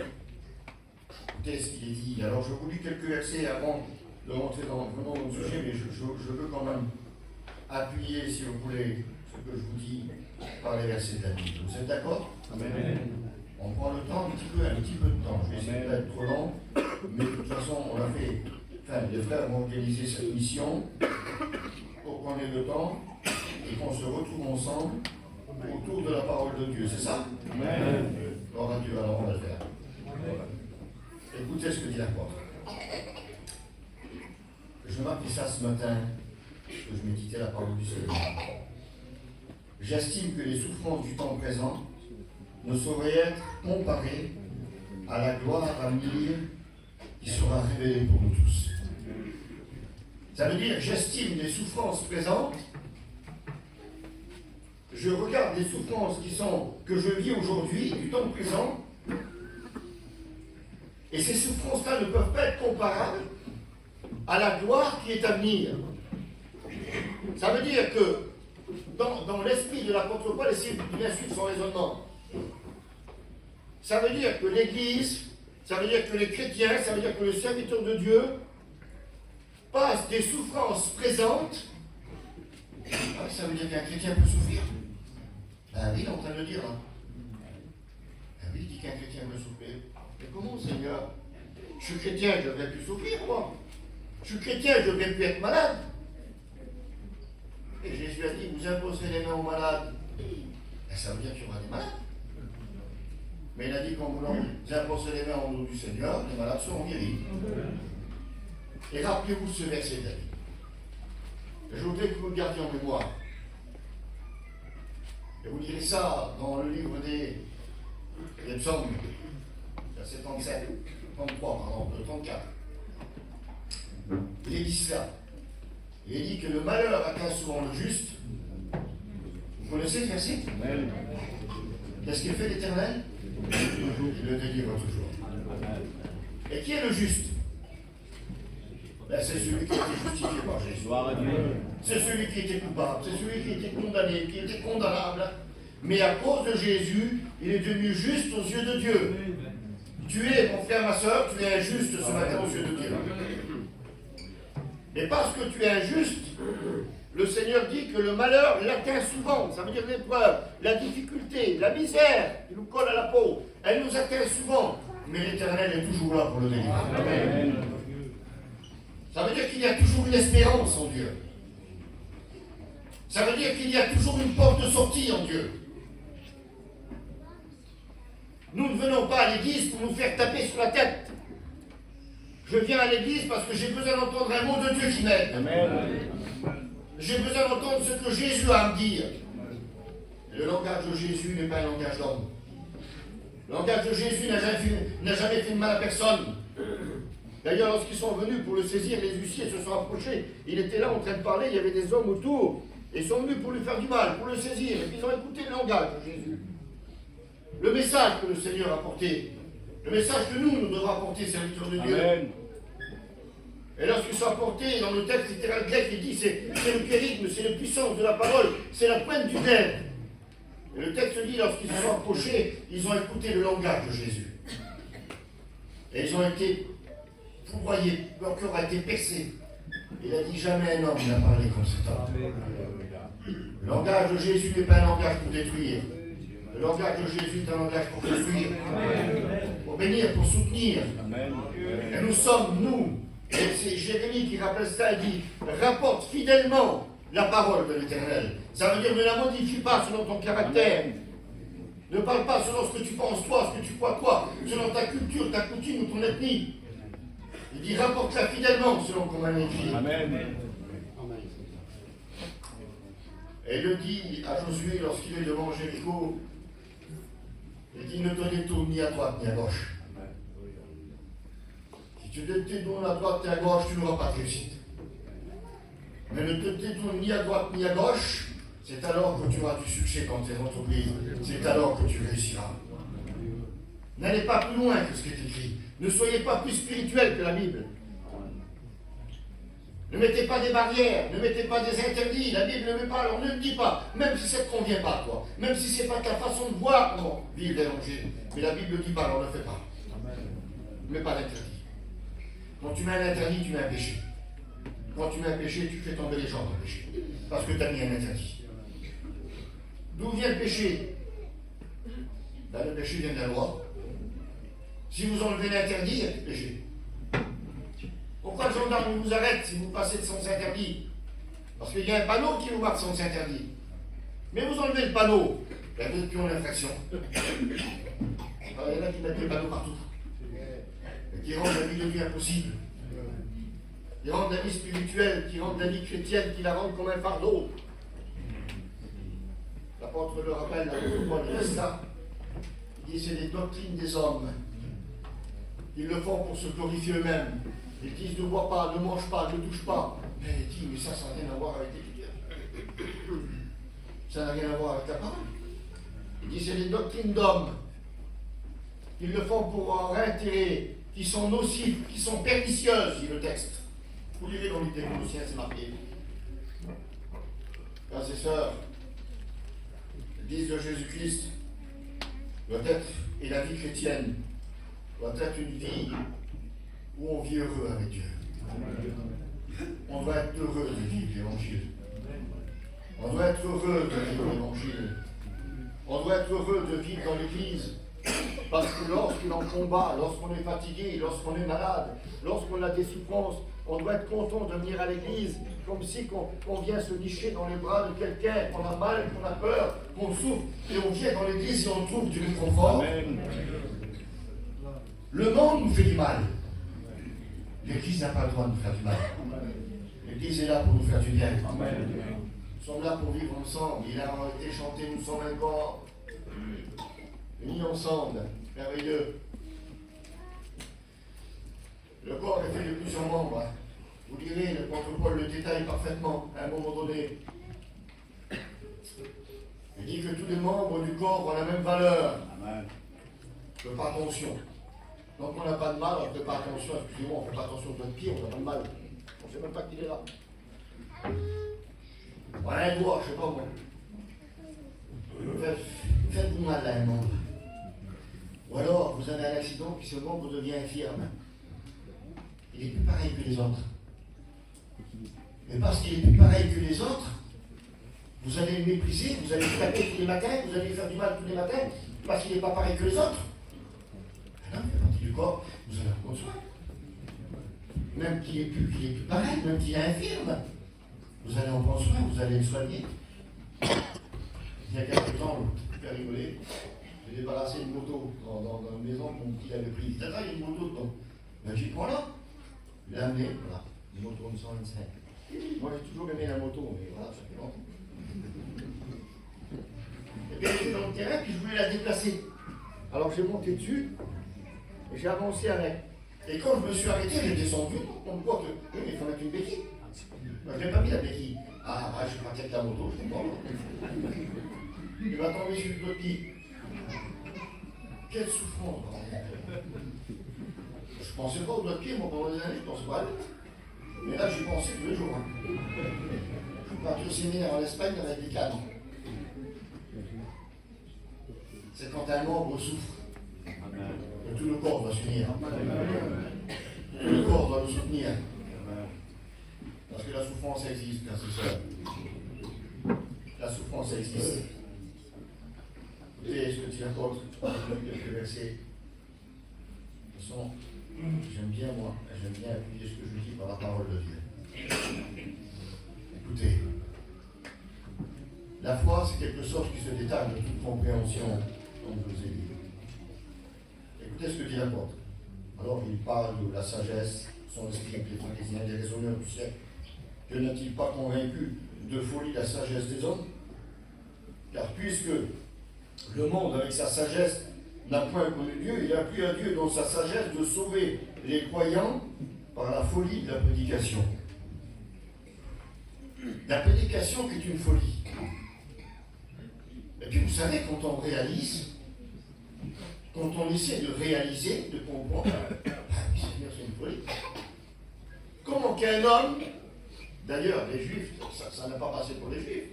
Écoutez ce qu'il est dit. Alors je vous lis quelques versets avant de rentrer vraiment dans le sujet, mais je veux quand même appuyer, si vous voulez, ce que je vous dis par les versets de la Bible. Vous êtes d'accord? Amen. On prend le temps, un petit peu de temps. Je vais essayer de ne pas être trop long, mais de toute façon, on a fait. Enfin, les frères ont organisé cette mission pour qu'on ait le temps et qu'on se retrouve ensemble autour de la parole de Dieu. C'est ça? Amen. Gloire à Dieu, alors on va le faire. Écoutez ce que dit l'apôtre. Je m'appelais ça ce matin, parce que je méditais la parole du Seigneur. J'estime que les souffrances du temps présent ne sauraient être comparées à la gloire à venir qui sera révélée pour nous tous. Ça veut dire, j'estime les souffrances présentes je regarde les souffrances que je vis aujourd'hui, du temps présent, et ces souffrances-là ne peuvent pas être comparables à la gloire qui est à venir. Ça veut dire que dans l'esprit de l'apôtre Paul, essayez de bien suivre son raisonnement. Ça veut dire que l'Église, ça veut dire que les chrétiens, ça veut dire que le serviteur de Dieu passe des souffrances présentes. Ah, ça veut dire qu'un chrétien peut souffrir. Ah oui, il est en train de le dire. Hein. Ah oui, il dit qu'un chrétien peut souffrir. Mais comment, Seigneur? Je suis chrétien, je devrais plus souffrir, moi. Je suis chrétien, je devrais plus être malade. Et Jésus a dit, vous imposerez les mains aux malades. Et ça veut dire qu'il y aura des malades. Mais il a dit qu'en voulant imposer les mains au nom du Seigneur, les malades seront guéris. Et rappelez-vous ce verset, David. Je voudrais que vous le gardiez en mémoire. Et vous direz ça dans le livre des psaumes, verset 37, 33, pardon, 34. Il est dit cela. Il est dit que le malheur atteint souvent le juste. Vous connaissez ce verset? Qu'est-ce qu'il fait l'Éternel? Il le délivre toujours. Et qui est le juste? Ben, c'est celui qui a été justifié par Jésus. C'est celui qui était coupable, c'est celui qui était condamné, qui était condamnable. Mais à cause de Jésus, il est devenu juste aux yeux de Dieu. Tu es, mon frère, ma soeur, tu es injuste ce matin aux yeux de Dieu. Et parce que tu es injuste, le Seigneur dit que le malheur l'atteint souvent. Ça veut dire l'épreuve, la difficulté, la misère qui nous colle à la peau. Elle nous atteint souvent. Mais l'Éternel est toujours là pour le délivrer. Amen. Ça veut dire qu'il y a toujours une espérance en Dieu. Ça veut dire qu'il y a toujours une porte de sortie en Dieu. Nous ne venons pas à l'église pour nous faire taper sur la tête. Je viens à l'église parce que j'ai besoin d'entendre un mot de Dieu qui m'aide. J'ai besoin d'entendre ce que Jésus a à me dire. Et le langage de Jésus n'est pas un langage d'homme. Le langage de Jésus n'a jamais fait de mal à personne. D'ailleurs, lorsqu'ils sont venus pour le saisir, les huissiers se sont approchés. Il était là en train de parler, il y avait des hommes autour. Ils sont venus pour lui faire du mal, pour le saisir. Et puis ils ont écouté le langage de Jésus. Le message que le Seigneur a porté. Le message que nous devons apporter, serviteurs de Dieu. Amen. Et lorsqu'ils sont apportés, dans le texte littéral grec, il dit c'est le kérigme, c'est la puissance de la parole, c'est la pointe du verbe. Et le texte dit, lorsqu'ils se sont approchés, ils ont écouté le langage de Jésus. Et ils ont été foudroyés, leur cœur a été percé. Il a dit jamais un homme n'a parlé comme cet homme. Le langage de Jésus n'est pas un langage pour détruire. Le langage de Jésus est un langage pour construire, pour bénir, pour soutenir. Et nous sommes, nous, et c'est Jérémie qui rappelle ça, il dit, rapporte fidèlement la parole de l'Éternel. Ça veut dire ne la modifie pas selon ton caractère. Ne parle pas selon ce que tu penses toi, ce que tu crois toi, selon ta culture, ta coutume ou ton ethnie. Il dit rapporte-la fidèlement selon qu'on m'a écrit. Amen. Et il le dit à Josué lorsqu'il est devant Jéricho. Il dit ne te détourne ni à droite ni à gauche. Si tu te détournes à droite et à gauche, tu n'auras pas de réussite. Mais ne te détourne ni à droite ni à gauche, c'est alors que tu auras du succès dans tes entreprises. C'est alors que tu réussiras. N'allez pas plus loin que ce qui est écrit. Ne soyez pas plus spirituel que la Bible. Ne mettez pas des barrières, ne mettez pas des interdits. La Bible ne met pas, alors ne le dis pas, même si ça ne te convient pas, toi. Même si ce n'est pas ta façon de voir comment vivre l'évangile. Mais la Bible ne dit pas, alors ne le fais pas. Ne mets pas d'interdit. Quand tu mets un interdit, tu mets un péché. Quand tu mets un péché, tu fais tomber les gens dans le péché. Parce que tu as mis un interdit. D'où vient le péché? Ben, le péché vient de la loi. Si vous enlevez l'interdit, il n'y a plus de péché. Pourquoi le gendarme vous arrête si vous passez de sens interdit? Parce qu'il y a un panneau qui vous marque sens interdit. Mais vous enlevez le panneau, ben vous n'êtes plus en infraction. Alors, il y en a qui mettent des panneaux partout. Et qui rendent la vie de Dieu impossible. Qui rendent la vie spirituelle, qui rendent la vie chrétienne, qui la rendent comme un fardeau. L'apôtre le rappelle, l'apôtre Paul reste là. Il dit c'est les doctrines des hommes. Ils le font pour se glorifier eux-mêmes. Ils disent ne bois pas, ne mange pas, ne touche pas. Mais il dit, mais ça n'a rien à voir avec l'écriture. Ça n'a rien à voir avec la parole. Il dit c'est des doctrines d'hommes. Ils le font pour leur intérêt, qui sont nocives, qui sont pernicieuses, dit le texte. Vous lirez dans l'idée Colossiens, c'est marqué. Frères et sœurs, l'Église de Jésus-Christ doit être, et la vie chrétienne, doit être une vie où on vit heureux avec Dieu. On doit être heureux de vivre l'Évangile. On doit être heureux de vivre l'Évangile. On doit être heureux de vivre dans l'Église. Parce que lorsqu'on est en combat, lorsqu'on est fatigué, lorsqu'on est malade, lorsqu'on a des souffrances, on doit être content de venir à l'église, comme si qu'on vient se nicher dans les bras de quelqu'un, qu'on a mal, qu'on a peur, qu'on souffre, et on vient dans l'église et on trouve du réconfort. Le monde nous fait du mal. L'église n'a pas le droit de nous faire du mal. L'église est là pour nous faire du bien. Nous sommes là pour vivre ensemble. Il a été chanté, nous sommes un corps unis ensemble. Merveilleux. Le corps est fait de plusieurs membres. Vous direz, l'apôtre Paul le détaille parfaitement à un moment donné. Il dit que tous les membres du corps ont la même valeur. Amen. Ne faites pas attention. Donc on n'a pas de mal, on ne fait pas attention, excusez-moi, on ne fait pas attention de notre pied, on n'a pas de mal. On ne sait même pas qu'il est là. On a un doigt, je ne sais pas moi. Faites-vous mal à un membre. Ou alors vous avez un accident, puis ce membre devient infirme. Il n'est plus pareil que les autres. Mais parce qu'il n'est plus pareil que les autres, vous allez le mépriser, vous allez le taper tous les matins, vous allez lui faire du mal tous les matins, parce qu'il n'est pas pareil que les autres. Ah non, il fait partie du corps, vous allez en prendre soin. Même qu'il n'est plus pareil, même qu'il est infirme, vous allez en prendre soin, vous allez le soigner. Il y a quelques temps, je vais rigoler, j'ai débarrassé une moto dans une maison que mon petit avait prise. Il y a une moto dedans. Ben, j'y prends là. Il l'a amené, voilà, une moto de 125. Moi j'ai toujours aimé la moto, mais voilà, ça fait longtemps. Et bien j'étais dans le terrain, puis je voulais la déplacer. Alors j'ai monté dessus, et j'ai avancé avec. Et quand je me suis arrêté, j'ai descendu, on me voit que, oui, mais il faut mettre une béquille. Moi je n'ai pas mis la béquille. Ah, je suis parti avec la moto, je comprends. Il m'a tombé sur le pied. Quelle souffrance, bordel. Je ne pensais pas au doigt de pied, moi, pendant des années, je ne pensais pas à lui. Mais là, j'y pensais tous les jours. Hein. Je suis parti au séminaire en Espagne avec des canons. C'est quand un membre souffre. Et tout le corps doit s'unir. Tout le corps doit le soutenir. Parce que la souffrance existe, frères et sœurs. La souffrance existe. Écoutez ce que dit l'apôtre, quelques versets. De toute façon, j'aime bien appuyer ce que je dis par la parole de Dieu. Écoutez, la foi, c'est quelque chose qui se détache de toute compréhension, comme je vous ai dit. Écoutez ce que dit l'apôtre. Alors, il parle de la sagesse, son esprit avec les Pharisiens, des raisonneurs du siècle. Dieu n'a-t-il pas convaincu de folie la sagesse des hommes? Car puisque le monde, avec sa sagesse, n'a point connu Dieu, il a plu à Dieu dans sa sagesse de sauver les croyants par la folie de la prédication. La prédication qui est une folie. Et puis vous savez, quand on réalise, quand on essaie de réaliser, de comprendre, Seigneur, c'est une folie. Comment qu'un homme, d'ailleurs les Juifs, ça n'a pas passé pour les Juifs,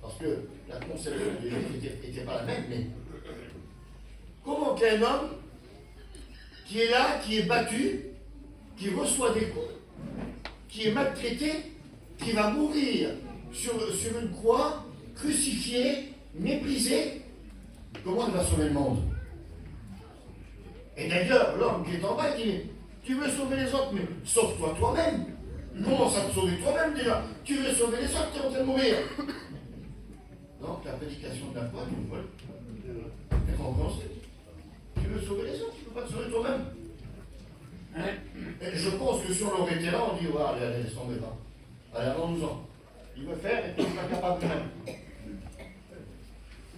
parce que la conception des Juifs n'était pas la même, mais comment qu'un homme qui est là, qui est battu, qui reçoit des coups, qui est maltraité, qui va mourir sur une croix, crucifié, méprisé, comment il va sauver le monde? Et d'ailleurs, l'homme qui est en bas dit, tu veux sauver les autres, mais sauve-toi toi-même. Commence à te sauver toi-même déjà. Tu veux sauver les autres, tu es en train de mourir. Donc la prédication de la foi, tu vois, est compréhensible. Tu veux sauver les autres, tu ne peux pas te sauver toi-même. Et je pense que si on l'aurait été là, on dit, ouais, allez, laisse tomber là. Allez, allons-nous-en. Il veut faire et puis il n'est pas capable de même.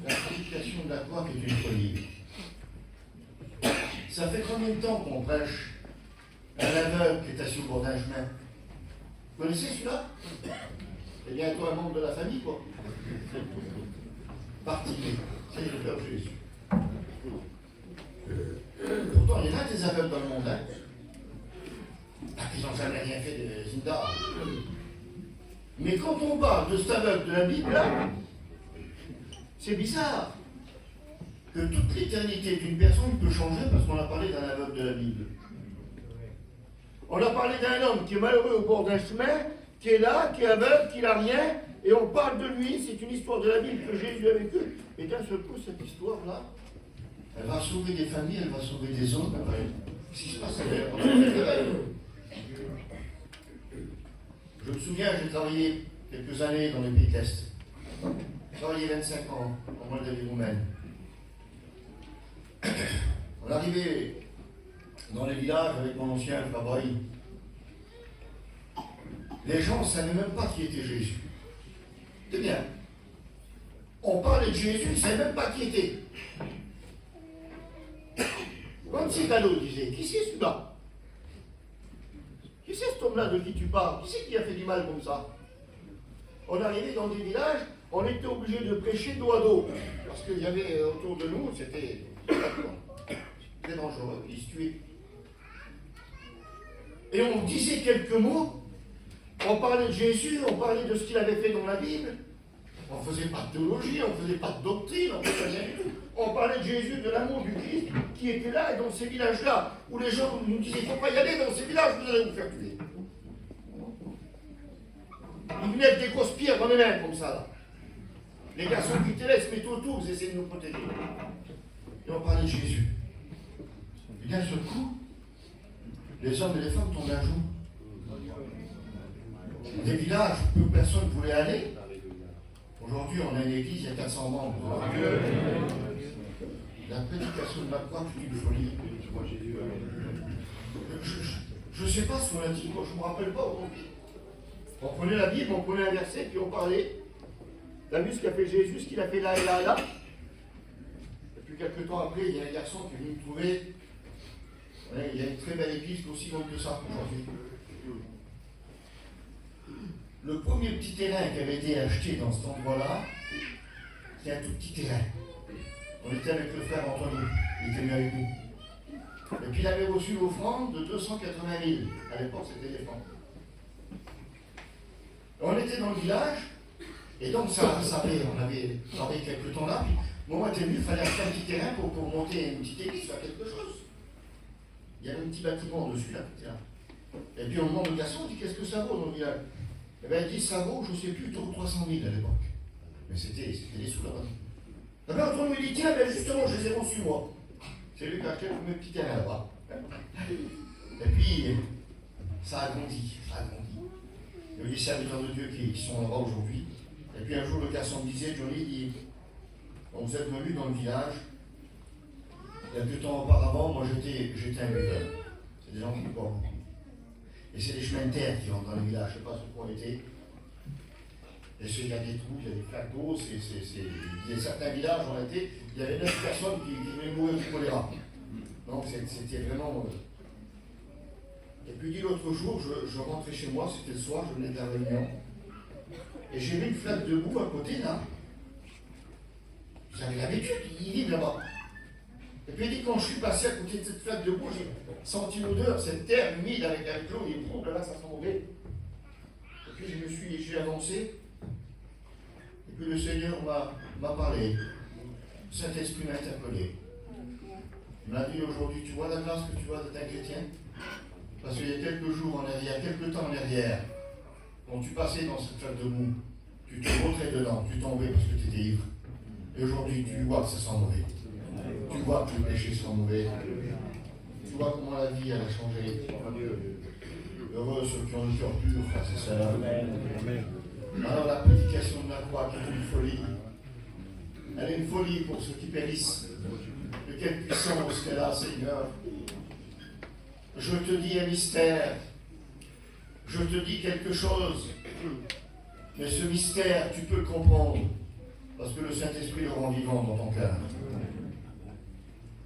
La prédication de la foi qui est une folie. Ça fait combien de temps qu'on prêche un aveugle qui est assis au bord d'un chemin? Vous connaissez celui-là? C'est bientôt un membre de la famille, quoi. Bartimée. C'est le Père Jésus. Pourtant, il y en a des aveugles dans le monde, hein. Ils n'ont jamais rien fait de Zinda. Mais quand on parle de cet aveugle de la Bible, là, c'est bizarre que toute l'éternité d'une personne peut changer parce qu'on a parlé d'un aveugle de la Bible. On a parlé d'un homme qui est malheureux au bord d'un chemin, qui est là, qui est aveugle, qui n'a rien, et on parle de lui, c'est une histoire de la Bible que Jésus a vécue. Et d'un seul coup, cette histoire-là, elle va sauver des familles, elle va sauver des hommes. Qu'est-ce qui se passe derrière? Je me souviens, j'ai travaillé quelques années dans les pays de l'Est. J'ai travaillé 25 ans en Moldavie roumaine. On arrivait dans les villages avec mon ancien travail. Les gens ne savaient même pas qui était Jésus. C'est bien. On parlait de Jésus, ils ne savaient même pas qui était. Comme si Gallo disait, qui c'est celui-là? Qui c'est cet homme-là de qui tu parles? Qui c'est qui a fait du mal comme ça? On arrivait dans des villages, on était obligé de prêcher dos à dos. Parce qu'il y avait autour de nous, c'était très dangereux, ils se tuaient. Et on disait quelques mots, on parlait de Jésus, on parlait de ce qu'il avait fait dans la Bible. On ne faisait pas de théologie, on ne faisait pas de doctrine, on ne faisait rien du tout. On parlait de Jésus, de l'amour du Christ qui était là et dans ces villages-là, où les gens nous disaient, il ne faut pas y aller dans ces villages, vous allez vous faire tuer. Ils venaient avec des grosses pierres dans les mains, comme ça, là. Les garçons qui étaient là, ils se mettaient autour, ils essayaient de nous protéger. Et on parlait de Jésus. Et d'un seul coup, les hommes et les femmes tombent à genoux. Des villages où personne ne voulait aller. Aujourd'hui, on a une église, il y a 400 membres. La prédication de la croix, c'est une folie. Je ne sais pas ce qu'on a dit, moi je ne me rappelle pas aujourd'hui. On prenait la Bible, on prenait un verset, puis on parlait. T'as vu ce qu'a fait Jésus, ce qu'il a fait là et là et là. Et puis quelques temps après, il y a un garçon qui est venu me trouver. Ouais, il y a une très belle église qui est aussi grande que ça aujourd'hui. Le premier petit terrain qui avait été acheté dans cet endroit-là, c'était un tout petit terrain. On était avec le frère Anthony, il était venu avec nous. Et puis il avait reçu l'offrande de 280 000. À l'époque, c'était des francs. On était dans le village, et donc on avait quelques temps là, puis le moment était venu, il fallait acheter un petit terrain pour monter une petite église, faire quelque chose. Il y avait un petit bâtiment dessus là. Et puis on demande au garçon, on dit qu'est-ce que ça vaut dans le village? Eh bien il dit ça vaut, je ne sais plus, 300 000 à l'époque. Mais c'était des sous là-bas. Eh bien Antoine me dit, tiens, ben justement, je les ai reçus moi. C'est lui qui a acheté le premier petit terrain là-bas. Et puis, ça a grandi, ça a grandi. Il y a eu des serviteurs de Dieu qui sont là-bas aujourd'hui. Et puis un jour, le garçon me disait, Johnny, dit, quand vous êtes venu dans le village, il y a 2 temps auparavant, moi j'étais un buteur. C'est des gens qui boivent beaucoup. Et c'est des chemins de terre qui rentrent dans le village, je ne sais pas ce qu'on était. Et il y a des trous, il y a des flaques d'eau, il y a certains villages où on était, il y avait 9 personnes qui venaient mourir du choléra. Donc c'était vraiment... Et puis dit l'autre jour, je rentrais chez moi, c'était le soir, je venais de la réunion, et j'ai vu une flaque de boue à côté là. J'avais l'habitude, ils vivent là-bas. Et puis il dit, quand je suis passé à côté de cette flaque de boue, j'ai senti l'odeur, cette terre humide avec l'eau, et boum, là ça sent mauvais. Et puis j'ai avancé, et puis le Seigneur m'a parlé. Le Saint-Esprit m'a interpellé. Il m'a dit aujourd'hui, tu vois la grâce que tu as d'être un chrétien? Parce qu'il y a quelques jours en arrière, quelques temps en arrière, quand tu passais dans cette flaque de boue, tu te rentrais dedans, tu tombais parce que tu étais ivre. Et aujourd'hui, tu vois que ça sent mauvais. Tu vois que les péchés sont mauvais. Tu vois comment la vie elle a changé. Heureux ceux qui ont le cœur pur, frères et sœurs. Alors la prédication de la croix qui est une folie. Elle est une folie pour ceux qui périssent. De quelle puissance qu'elle a, Seigneur. Je te dis un mystère. Je te dis quelque chose. Mais ce mystère, tu peux le comprendre. Parce que le Saint-Esprit le rend vivant dans ton cœur.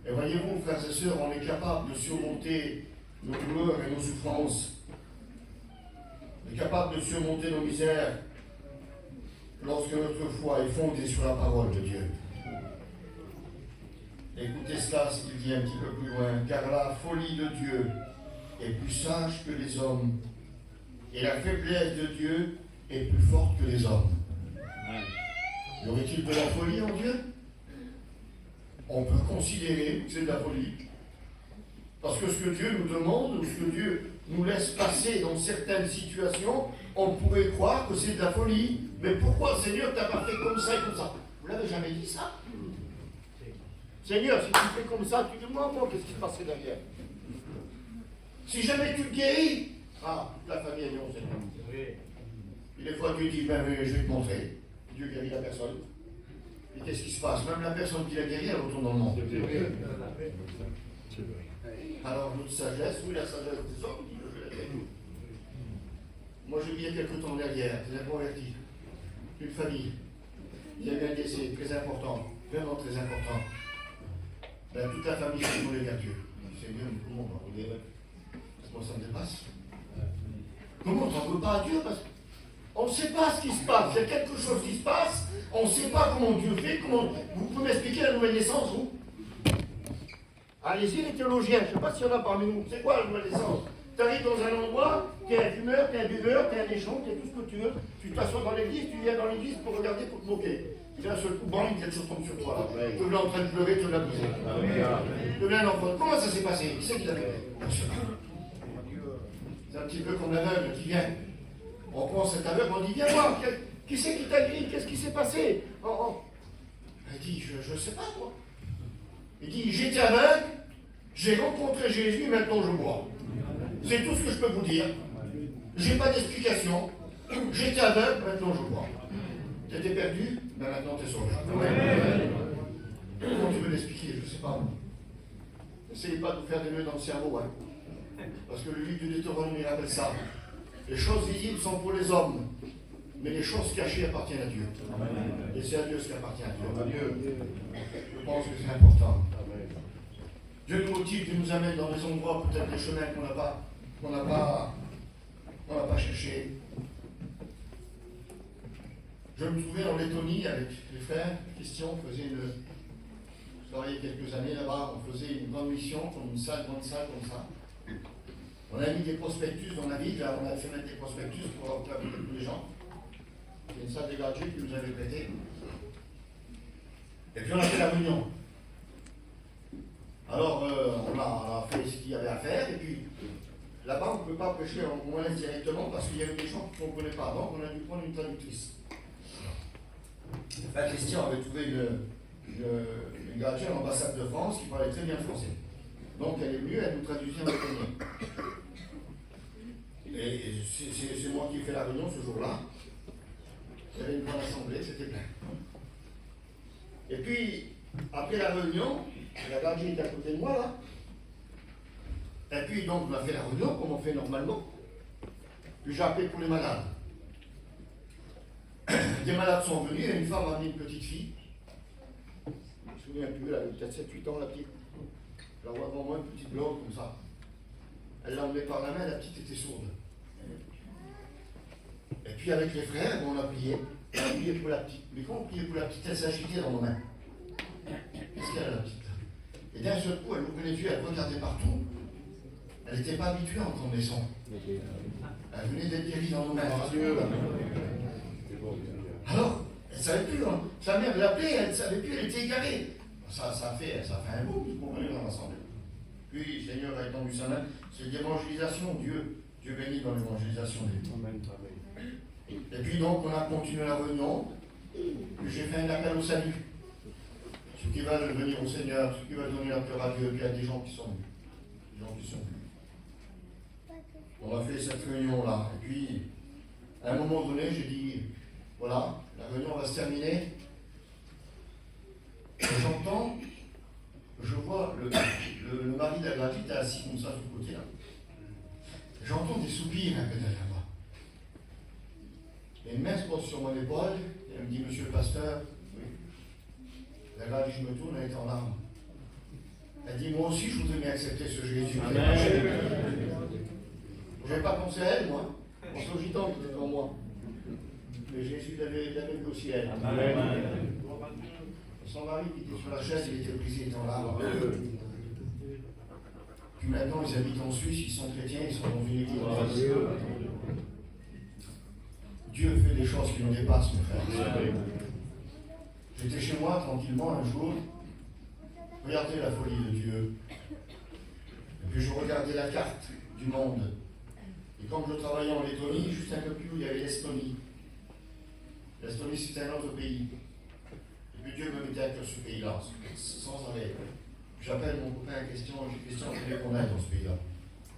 Et voyez-vous, frères et sœurs, on est capable de surmonter nos douleurs et nos souffrances. On est capable de surmonter nos misères. lorsque notre foi est fondée sur la parole de Dieu. Écoutez cela, ce qu'il dit un petit peu plus loin. Car la folie de Dieu est plus sage que les hommes, et la faiblesse de Dieu est plus forte que les hommes. Y aurait-il de la folie en Dieu? On peut considérer que c'est de la folie. Parce que ce que Dieu nous demande, ou ce que Dieu nous laisse passer dans certaines situations, on pourrait croire que c'est de la folie. Mais pourquoi, Seigneur, t'as pas fait comme ça et comme ça? Vous l'avez jamais dit ça? Seigneur, si tu fais comme ça, tu demandes moi qu'est-ce qui se passerait derrière? Si jamais tu te guéris, la famille est non, Seigneur. Et des fois, Dieu dit, ben, je vais te montrer. Dieu guérit la personne. Et qu'est-ce qui se passe? Même la personne qui l'a guéri, elle retourne dans le monde. Alors, notre sagesse, oui, la sagesse des hommes, dit que je l'ai fait. Moi, je vis il y a quelque temps derrière, très converti. Une famille. Il y a eu un décès très important, vraiment très important. Ben, toute la famille s'est tournée vers Dieu. Seigneur, comment on va regarder? Comment ça me dépasse? Comment on ne veut pas à Dieu? Parce qu'on ne sait pas ce qui se passe. Il y a quelque chose qui se passe. On ne sait pas comment Dieu fait. Vous pouvez m'expliquer la nouvelle naissance, vous? Allez-y, les théologiens. Je ne sais pas s'il y en a parmi nous. C'est quoi la nouvelle naissance? Tu arrives dans un endroit, tu es un fumeur, tu es un buveur, tu es un méchant, tu es tout ce que tu veux. Tu t'assois dans l'église, tu viens dans l'église pour regarder, pour te moquer. Puis d'un seul coup, bang, quelque chose tombe sur toi. Tu es là en train de pleurer, tu l'as brisé. Tu es un enfant. Comment ça s'est passé? Qui c'est qui l'a fait? C'est un petit peu comme l'aveugle qui vient. On prend cet aveugle, on dit, viens voir, qui c'est qui t'a guéri? Qu'est-ce qui s'est passé? Il dit, je ne sais pas, moi. Il dit, j'étais aveugle, j'ai rencontré Jésus, maintenant je bois. C'est tout ce que je peux vous dire. J'ai pas d'explication. J'étais aveugle, maintenant je bois. Tu étais perdu, ben maintenant tu es sauvé. Comment tu veux l'expliquer? Je ne sais pas. N'essayez pas de vous faire des nœuds dans le cerveau. Hein. Parce que le livre du Deutéronome, il rappelle ça. Les choses visibles sont pour les hommes, mais les choses cachées appartiennent à Dieu. Et c'est à Dieu ce qui appartient à Dieu. Je pense que c'est important. Dieu nous motive, Dieu nous amène dans des endroits, peut-être des chemins qu'on n'a pas cherché. Je me trouvais en Lettonie avec les frères. Christian faisait je travaillais quelques années là-bas, on faisait une grande mission, comme une grande salle comme ça. On a mis des prospectus dans la ville, là, on a fait mettre des prospectus pour avoir tous les gens. C'est une salle des gadgets qui nous avait prêté. Et puis on a fait la réunion. Alors on a fait ce qu'il y avait à faire, et puis là-bas on ne peut pas prêcher au moins directement parce qu'il y avait des gens qui ne comprenaient pas. Donc on a dû prendre une traductrice. Enfin, Christian avait trouvé une gadget à l'ambassade de France qui parlait très bien français. Donc elle est venue, elle nous traduisait en lettonien. Et c'est moi qui ai fait la réunion ce jour-là. Il y avait une grande assemblée, c'était plein. Et puis, après la réunion, la gadget était à côté de moi là. Et puis donc on a fait la réunion comme on fait normalement. Puis j'ai appelé pour les malades. Des malades sont venus et une femme a amené une petite fille. Je me souviens plus, elle avait peut-être 7-8 ans la petite. Je la vois devant moi, une petite blonde comme ça. Elle l'a emmenée par la main, la petite était sourde. Et puis avec les frères, on a prié. On a prié pour la petite. Mais quand on priait pour la petite, elle s'agitait dans nos mains. Qu'est-ce qu'elle a la petite? Et d'un seul coup, elle ouvrait les yeux, elle regardait partout. Elle n'était pas habituée à entendre les sons. Elle venait d'être guérie dans nos mains. Alors, elle ne savait plus. Hein. Sa mère l'appelait, elle ne savait plus, elle était égarée. Ça a fait un bout pour venir dans l'assemblée. Puis, le Seigneur a étendu sa main. C'est l'évangélisation. Dieu bénit dans l'évangélisation des gens. Et puis donc, on a continué la réunion. J'ai fait un appel au salut. Ceux qui veulent venir au Seigneur, ceux qui veulent donner leur cœur à Dieu, puis il y a des gens qui sont venus. Des gens qui sont venus. On a fait cette réunion-là. Et puis, à un moment donné, j'ai dit, voilà, la réunion va se terminer. J'entends, je vois le mari de la gravite assis comme ça sur le côté là. J'entends des soupirs un peu derrière moi. Et une main se pose sur mon épaule et elle me dit, monsieur le pasteur, oui. La gravite, je me tourne, elle est en larmes. Elle dit, moi aussi je voudrais bien accepter ce Jésus. Je n'avais pas pensé à elle, moi. Je pense au gitan qui était devant moi. Mais Jésus l'avait vu au ciel. Amen. Son mari qui était sur la chaise, il était brisé dans l'arbre. Puis maintenant, ils habitent en Suisse, ils sont chrétiens, ils sont dans une église. Dieu fait des choses qui nous dépassent, mes frères. J'étais chez moi tranquillement un jour, regardez la folie de Dieu. Et puis je regardais la carte du monde. Et comme je travaillais en Lettonie, juste un peu plus où il y avait l'Estonie. L'Estonie, c'était un autre pays. Et puis Dieu me mettait à cœur ce pays-là, sans arrêt. J'appelle mon copain en question, j'ai question qu'on aille dans ce pays-là.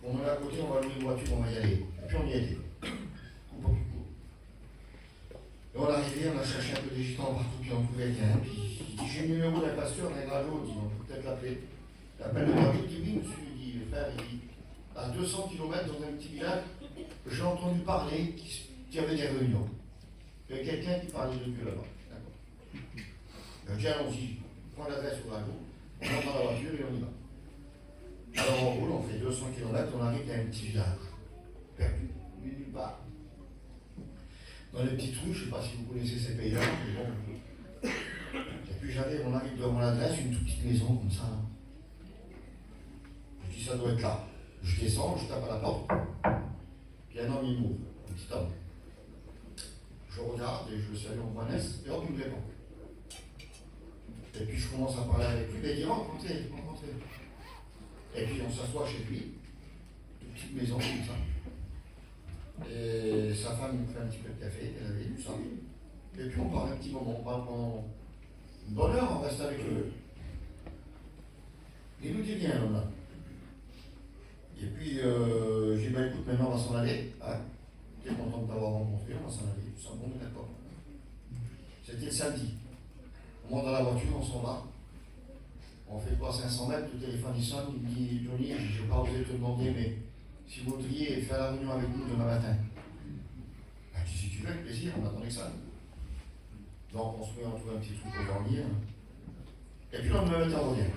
On est à côté, on va louer une voiture, on va y aller. Et puis on y était. Coup pour coup. Et on est arrivé, on a cherché un peu des gitans partout, puis on trouvait quelqu'un. Puis il dit, j'ai le numéro d'un pasteur, d'un graveau, il dit, on peut peut-être l'appeler. Il appelle le graveau, il dit, oui, monsieur, il dit, le frère, il dit, à 200 km dans un petit village, j'ai entendu parler qu'il y avait des réunions. Il y avait quelqu'un qui parlait de Dieu là-bas. D'accord. Tiens, allons-y, prends l'adresse au graveau, on rentre dans la voiture et on y va. Alors on roule, on fait 200 km, on arrive à un petit village, perdu, nulle part. Dans les petites rues, je ne sais pas si vous connaissez ces pays-là, mais bon. Et puis on arrive devant l'adresse, une toute petite maison comme ça. Je dis, ça doit être là. Je descends, je tape à la porte, puis un homme il m'ouvre, un petit homme. Je regarde et je le salue en buonès, et hop, il me répond. Et puis je commence à parler avec lui, il dit rencontrez. Et puis on s'assoit chez lui, une petite maison comme ça. Et sa femme nous fait un petit peu de café, elle avait lu ça. Et puis on parle un petit moment, on parle pendant une bonne heure, on reste avec eux. Il nous dit bien l'homme-là. Et puis j'ai dit bah écoute, maintenant on va s'en aller. Ah, t'es content de t'avoir rencontré, on va s'en aller. Tout ça, bon, d'accord. C'était le samedi. On monte dans la voiture, on s'en va. On fait quoi, 500 mètres, le téléphone il sonne, il me dit Johnny, je n'ai pas osé te demander, mais si vous voudriez faire la réunion avec nous demain matin. Ben, je dis si tu veux, avec plaisir, on attendait que ça. Donc on se met, on trouve un petit truc pour dormir. Et puis on me met en revient.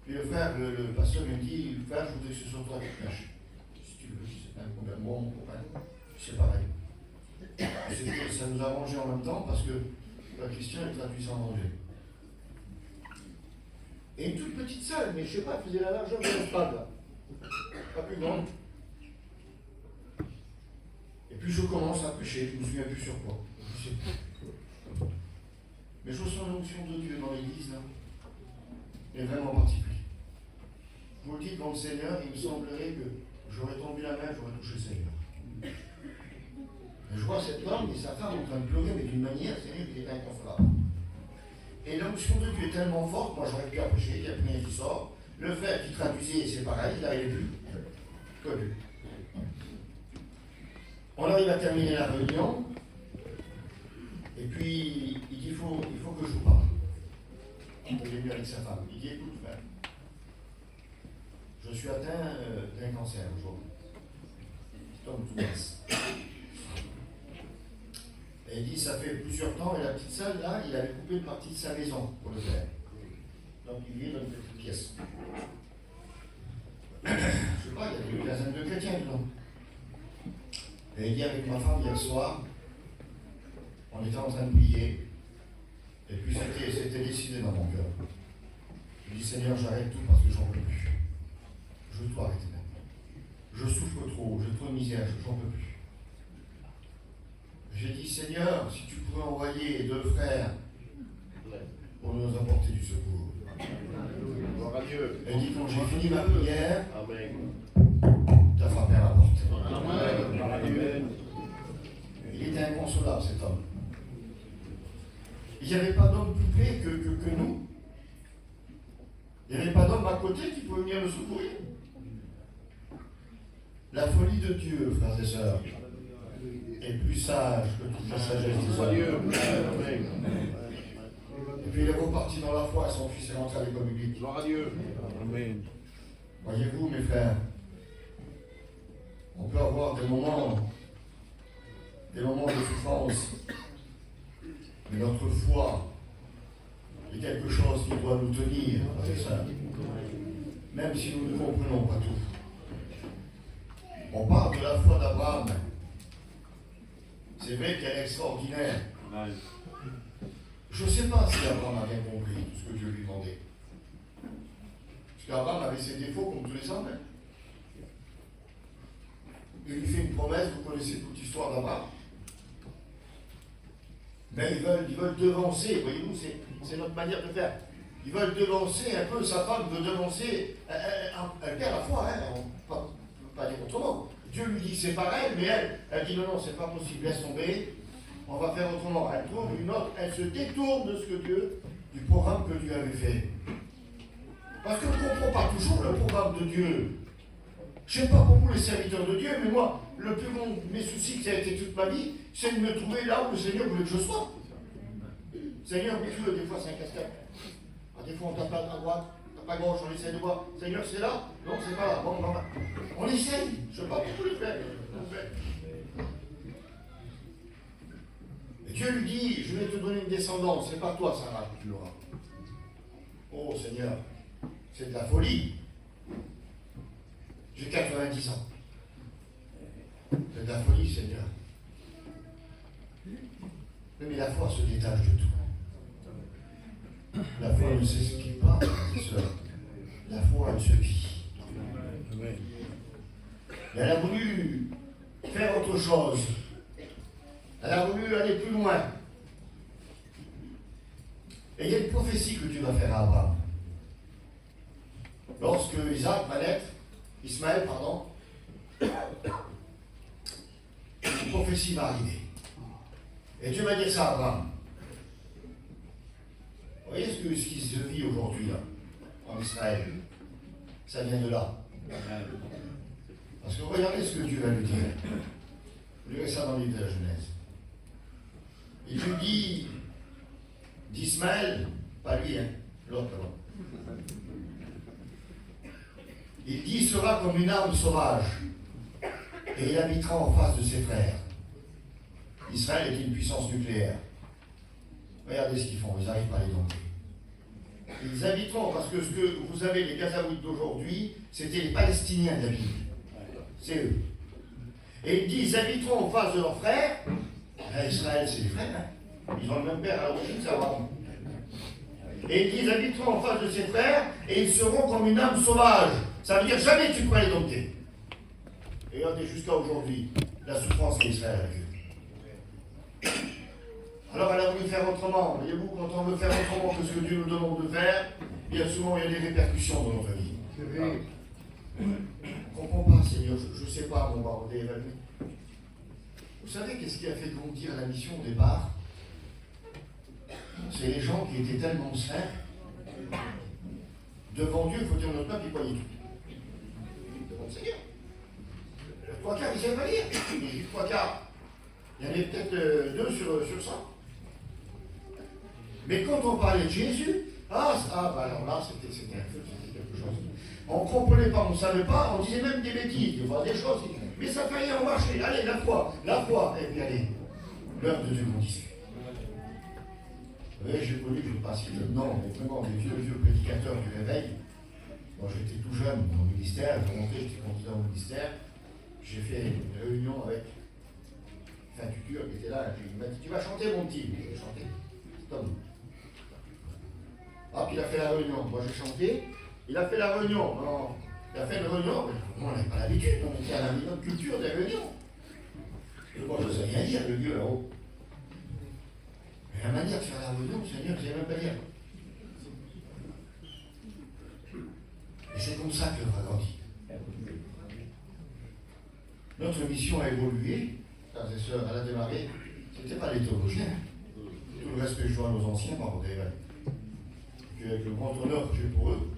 Puis le frère, le pasteur me dit, frère, je voudrais que ce soit toi qui prêches. Si tu veux, c'est pas un problème. Moi, mon copain, c'est pareil. Ça nous a arrangé en même temps parce que la Christian est traduit sans manger. Et une toute petite salle, mais je ne sais pas, elle faisait la largeur de l'espace là. Pas plus grande. Et puis je commence à prêcher, je ne me souviens plus sur quoi. Je sais pas. Mais je ressens l'onction de Dieu dans l'église là. Et vraiment particulier. Je vous le dis devant le Seigneur, il me semblerait que j'aurais tendu la main, j'aurais touché le Seigneur. Et je vois cet homme et sa femme en train de pleurer, mais d'une manière, Seigneur, il est inconsolable. Et l'onction de Dieu est tellement forte, moi j'aurais pu approcher, il y a plus rien qui sort. Le frère qui traduisait, c'est pareil, il n'arrivait plus. Connu. On arrive à terminer la réunion, et puis il dit il faut que je vous parle. Il est venu avec sa femme. Il dit écoute, frère, je suis atteint d'un cancer aujourd'hui. Cet homme tout baisse. Et il dit ça fait plusieurs temps, et la petite salle là, il avait coupé une partie de sa maison pour le faire. Donc il vit dans une petite pièce. Je sais pas, il y a une quinzaine de chrétiens dedans. Et il dit avec ma femme hier soir, on était en train de prier, et puis c'était décidé dans mon cœur. Je dis Seigneur, j'arrête tout parce que j'en peux plus. Je dois arrêter maintenant. Je souffre trop, j'ai trop de misère, j'en peux plus. J'ai dit Seigneur, si tu pouvais envoyer 2 frères pour nous apporter du secours. Gloire à Dieu. Elle dit quand j'ai fini ma prière, Amen. tu as frappé à la porte. Amen. Il était inconsolable cet homme. Il n'y avait pas d'homme plus près que nous. Il n'y avait pas d'homme à côté qui pouvait venir le secourir. La folie de Dieu, frères et sœurs, est plus sage que toute la sagesse des hommes. Et puis il est reparti dans la foi et son fils est rentré à l'école biblique. Gloire à Dieu. Amen. Voyez-vous, mes frères, on peut avoir des moments de souffrance, mais notre foi est quelque chose qui doit nous tenir, frères et sœurs, même si nous ne comprenons pas tout. On parle de la foi d'Abraham. C'est vrai qu'elle est extraordinaire. Je ne sais pas si Abraham a bien compris tout ce que Dieu lui demandait. Parce qu'Abraham avait ses défauts comme tous les hommes. Il lui fait une promesse, vous connaissez toute l'histoire d'Abraham. Mais ils veulent devancer, voyez-vous, c'est notre manière de faire. Ils veulent devancer un peu, sa femme veut devancer, elle perd la foi, hein, on ne peut pas dire autrement. Dieu lui dit c'est pareil, mais elle dit non, c'est pas possible, laisse tomber, on va faire autrement. Elle trouve une autre, elle se détourne de ce que Dieu, du programme que Dieu avait fait. Parce qu'on ne comprend pas toujours le programme de Dieu. Je ne sais pas pour vous les serviteurs de Dieu, mais moi, le plus grand de mes soucis que ça a été toute ma vie, c'est de me trouver là où le Seigneur voulait que je sois. Seigneur, oui, des fois c'est un casse-tête. Des fois on tape à droite, on tape à gauche, on essaie de voir. Seigneur, c'est là? Non, c'est pas là. Bon, on essaye. Je ne sais pas pour vous le faire. Et Dieu lui dit, je vais te donner une descendance, c'est pas toi, Sarah, que tu l'auras. Oh Seigneur, c'est de la folie. J'ai 90 ans. C'est de la folie, Seigneur. Mais la foi se détache de tout. La foi ne s'explique pas, frères et sœurs. La foi, elle se vit. Elle a voulu faire autre chose. Elle a voulu aller plus loin. Et il y a une prophétie que Dieu va faire à Abraham. Lorsque Ismaël, une prophétie va arriver. Et Dieu va dire ça à Abraham. Vous voyez ce qui se vit aujourd'hui là, en Israël? Ça vient de là. Parce que regardez ce que Dieu va lui dire. Vous lirez ça dans le livre de la Genèse. Il lui dit d'Ismaël, pas lui, hein, l'autre là. Il dit, il sera comme une arme sauvage, et il habitera en face de ses frères. Israël est une puissance nucléaire. Regardez ce qu'ils font, ils n'arrivent pas à les dompter. Ils habiteront, parce que ce que vous avez, les Gazaouites d'aujourd'hui, c'était les Palestiniens de la Bible. C'est eux. Et il dit, ils habiteront en face de leurs frères. Israël, c'est les frères, hein. Ils ont le même père à l'origine, ça va. Et il dit, ils habiteront en face de ses frères, et ils seront comme une âme sauvage. Ça veut dire jamais tu pourras les dompter. Et regardez jusqu'à aujourd'hui, la souffrance qu'Israël a vécue. Alors elle a voulu faire autrement. Voyez-vous, quand on veut faire autrement que ce que Dieu nous demande de faire, bien souvent il y a des répercussions dans notre vie. Je ne comprends pas, Seigneur, je ne sais pas, mon bordel. Vous savez qu'est-ce qui a fait grandir la mission au départ? C'est les gens qui étaient tellement saints. Devant Dieu, il faut dire notre peuple, il croyait tout. Devant le Seigneur. Le trois quarts, ils savent pas lire. Les trois quarts, il y en avait peut-être 2 sur 100. Mais quand on parlait de Jésus, bah alors là, c'était quelque chose. On ne comprenait pas, on ne savait pas, on disait même des bêtises, des choses. Mais ça faillit en marcher. Allez, la foi, et puis allez, l'heure de Dieu grandissait. Vous voyez, j'ai connu, je ne vais pas citer le nom, mais vraiment des vieux prédicateurs du réveil. Moi, j'étais tout jeune dans le ministère, j'étais candidat au ministère. J'ai fait une réunion avec Tutur qui était là, et puis il m'a dit, tu vas chanter mon petit. J'ai chanté. Tom. Ah, puis il a fait la réunion. Moi, j'ai chanté. Il a fait la réunion. Non, il a fait une réunion. Mais on n'avait pas l'habitude, on était à la minute culture des réunions. Et moi, je ne sais rien dire, le vieux là-haut. Mais la manière de faire la réunion, Seigneur, je ne sais même pas dire. Et c'est comme ça que l'on a grandi. Notre mission a évolué, frères et sœurs, elle a démarré. Ce n'était pas les théologiens. Tout le respect que je dois à nos anciens, bravo David. Puis avec le grand honneur que j'ai pour eux.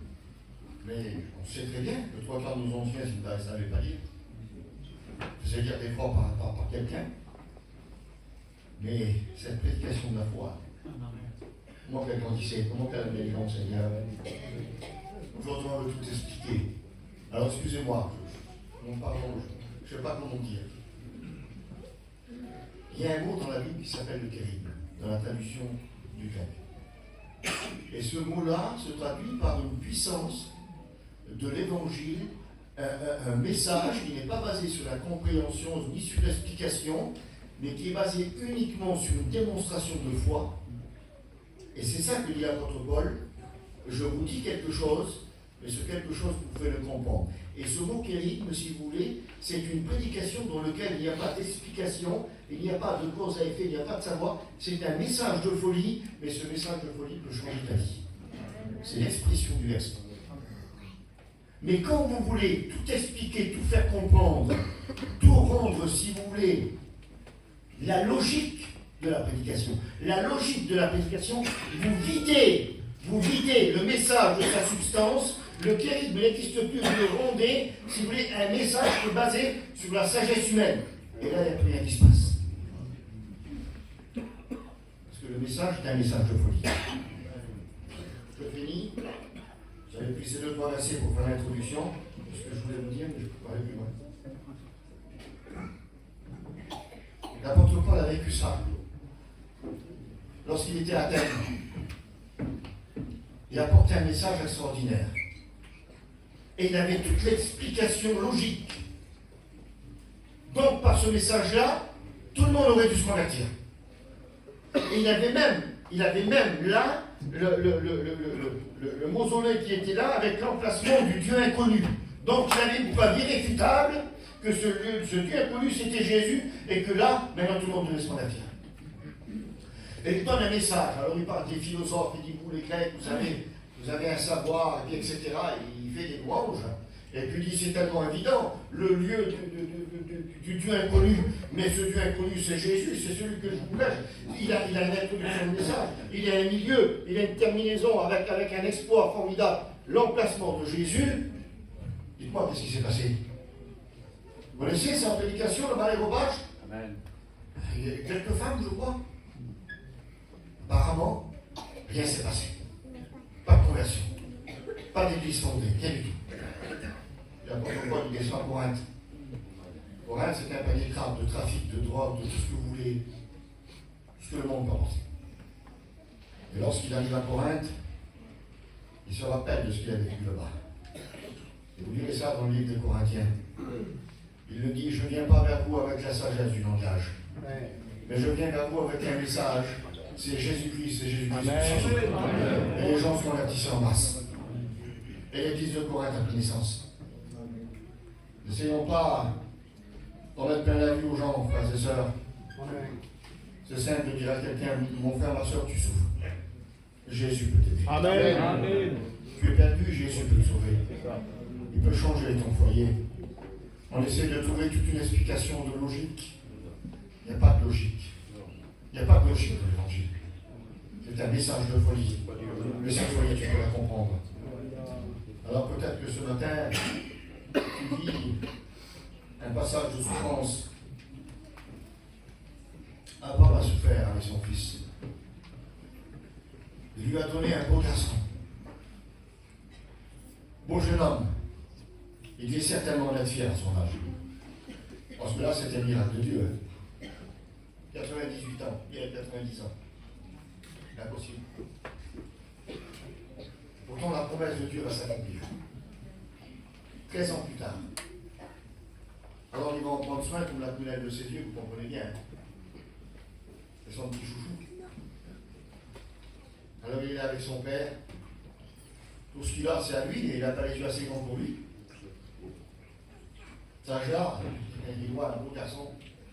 Mais on sait très bien que 3 quarts de nos anciens, s'ils ne savaient pas lire, faisaient dire des fois par quelqu'un. Mais cette prédication de la foi, comment qu'elle grandissait, comment qu'elle amenait les gens au Seigneur. Aujourd'hui, on veut tout expliquer. Alors, excusez-moi, je ne sais pas comment dire. Il y a un mot dans la Bible qui s'appelle le terrible, dans la traduction du grec. Et ce mot-là se traduit par une puissance de l'évangile, un message qui n'est pas basé sur la compréhension ni sur l'explication, mais qui est basé uniquement sur une démonstration de foi. Et c'est ça que dit l'apôtre Paul. Je vous dis quelque chose, mais ce quelque chose, vous pouvez le comprendre. Et ce mot kérigme, si vous voulez, c'est une prédication dans laquelle il n'y a pas d'explication, il n'y a pas de cause à effet, il n'y a pas de savoir. C'est un message de folie, mais ce message de folie peut changer ta vie. C'est l'expression du reste. Mais quand vous voulez tout expliquer, tout faire comprendre, tout rendre, si vous voulez, la logique de la prédication, vous videz le message de sa substance, le kérigme n'existe plus, vous le rendez, si vous voulez, un message qui est basé sur la sagesse humaine. Et là, il n'y a plus rien qui se passe. Parce que le message est un message de folie. Je finis. J'avais pris ces 2-3 versets pour faire l'introduction, de ce que je voulais vous dire, mais je ne peux pas aller plus loin. L'apôtre Paul a vécu ça. Lorsqu'il était à Athènes, il apportait un message extraordinaire. Et il avait toute l'explication logique. Donc, par ce message-là, tout le monde aurait dû se convertir. Et il avait même là le mausolée qui était là avec l'emplacement du Dieu inconnu. Donc, il avait une preuve irréfutable que ce Dieu inconnu, c'était Jésus, et que là, maintenant, tout le monde devait se convertir. Et il donne un message. Alors, il parle des philosophes, il dit, vous les Grecs, vous avez un savoir, et puis, etc. Et il fait des louanges. Et puis il dit, c'est tellement évident, le lieu du Dieu inconnu, mais ce Dieu inconnu, c'est Jésus, c'est celui que je vous laisse. Il a une introduction de message, il y a un milieu, il y a une terminaison avec un exploit formidable, l'emplacement de Jésus. Dites-moi, qu'est-ce qui s'est passé? Vous connaissez sa prédication, le balai au bâche? Amen. Il y a quelques femmes, je crois. Apparemment, rien ne s'est passé. Pas de conversion, pas d'église fondée, rien du tout. L'apôtre Paul, il descend à Corinthe. Corinthe, c'est un panier de crabes, de trafic, de drogue, de tout ce que vous voulez, tout ce que le monde pense. Et lorsqu'il arrive à Corinthe, il se rappelle de ce qu'il a vécu là-bas. Et vous lirez ça dans le livre des Corinthiens. Il le dit, je ne viens pas vers vous avec la sagesse du langage, mais je viens vers vous avec un message. C'est Jésus-Christ, c'est Jésus-Christ. Et les gens se convertissent en masse. Et l'église de Corinthe a pris naissance. N'essayons pas d'en mettre plein la vue aux gens, frères et sœurs. C'est simple de dire à quelqu'un, mon frère, ma soeur, tu souffres. Jésus peut t'aider. Amen. Amen. Tu es perdu, Jésus peut te sauver. Il peut changer ton foyer. On essaie de trouver toute une explication de logique. Il n'y a pas de logique. Il n'y a pas de logique dans l'évangile. C'est un message de folie. Mais cette folie, tu peux la comprendre. Alors peut-être que ce matin, tu vis un passage de souffrance. Abraham a souffert avec son fils. Il lui a donné un beau garçon. Beau jeune homme. Il devait certainement être fier à son âge. Parce que là, c'était un miracle de Dieu. 98 ans, il y a 90 ans. Impossible. Pourtant, la promesse de Dieu va s'accomplir. 13 ans plus tard. Alors, il va en prendre soin comme la prunelle de ses yeux, vous comprenez bien. C'est son petit chouchou. Alors, il est avec son père. Tout ce qu'il a, c'est à lui, et il n'a pas les yeux assez grands pour lui. C'est un genre, il voit un beau garçon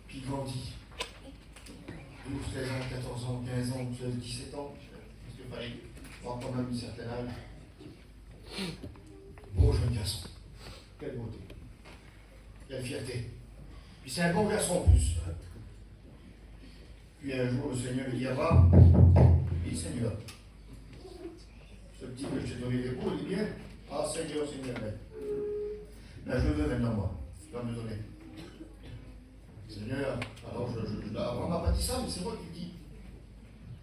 qui grandit. 12, 13 ans, 14 ans, 15 ans, 16, 17 ans, parce qu'il fallait avoir quand même un certain âge. Beau jeune garçon. Quelle beauté. Quelle fierté. Puis c'est un bon garçon en plus. Puis un jour, le Seigneur lui dit, Abraham, il dit, Seigneur, ce petit que je t'ai donné l'épaule, il dit bien, ah Seigneur, Seigneur, là je veux maintenant moi, tu vas me donner. Seigneur, alors Abraham m'a pas dit ça, mais c'est moi qui dis.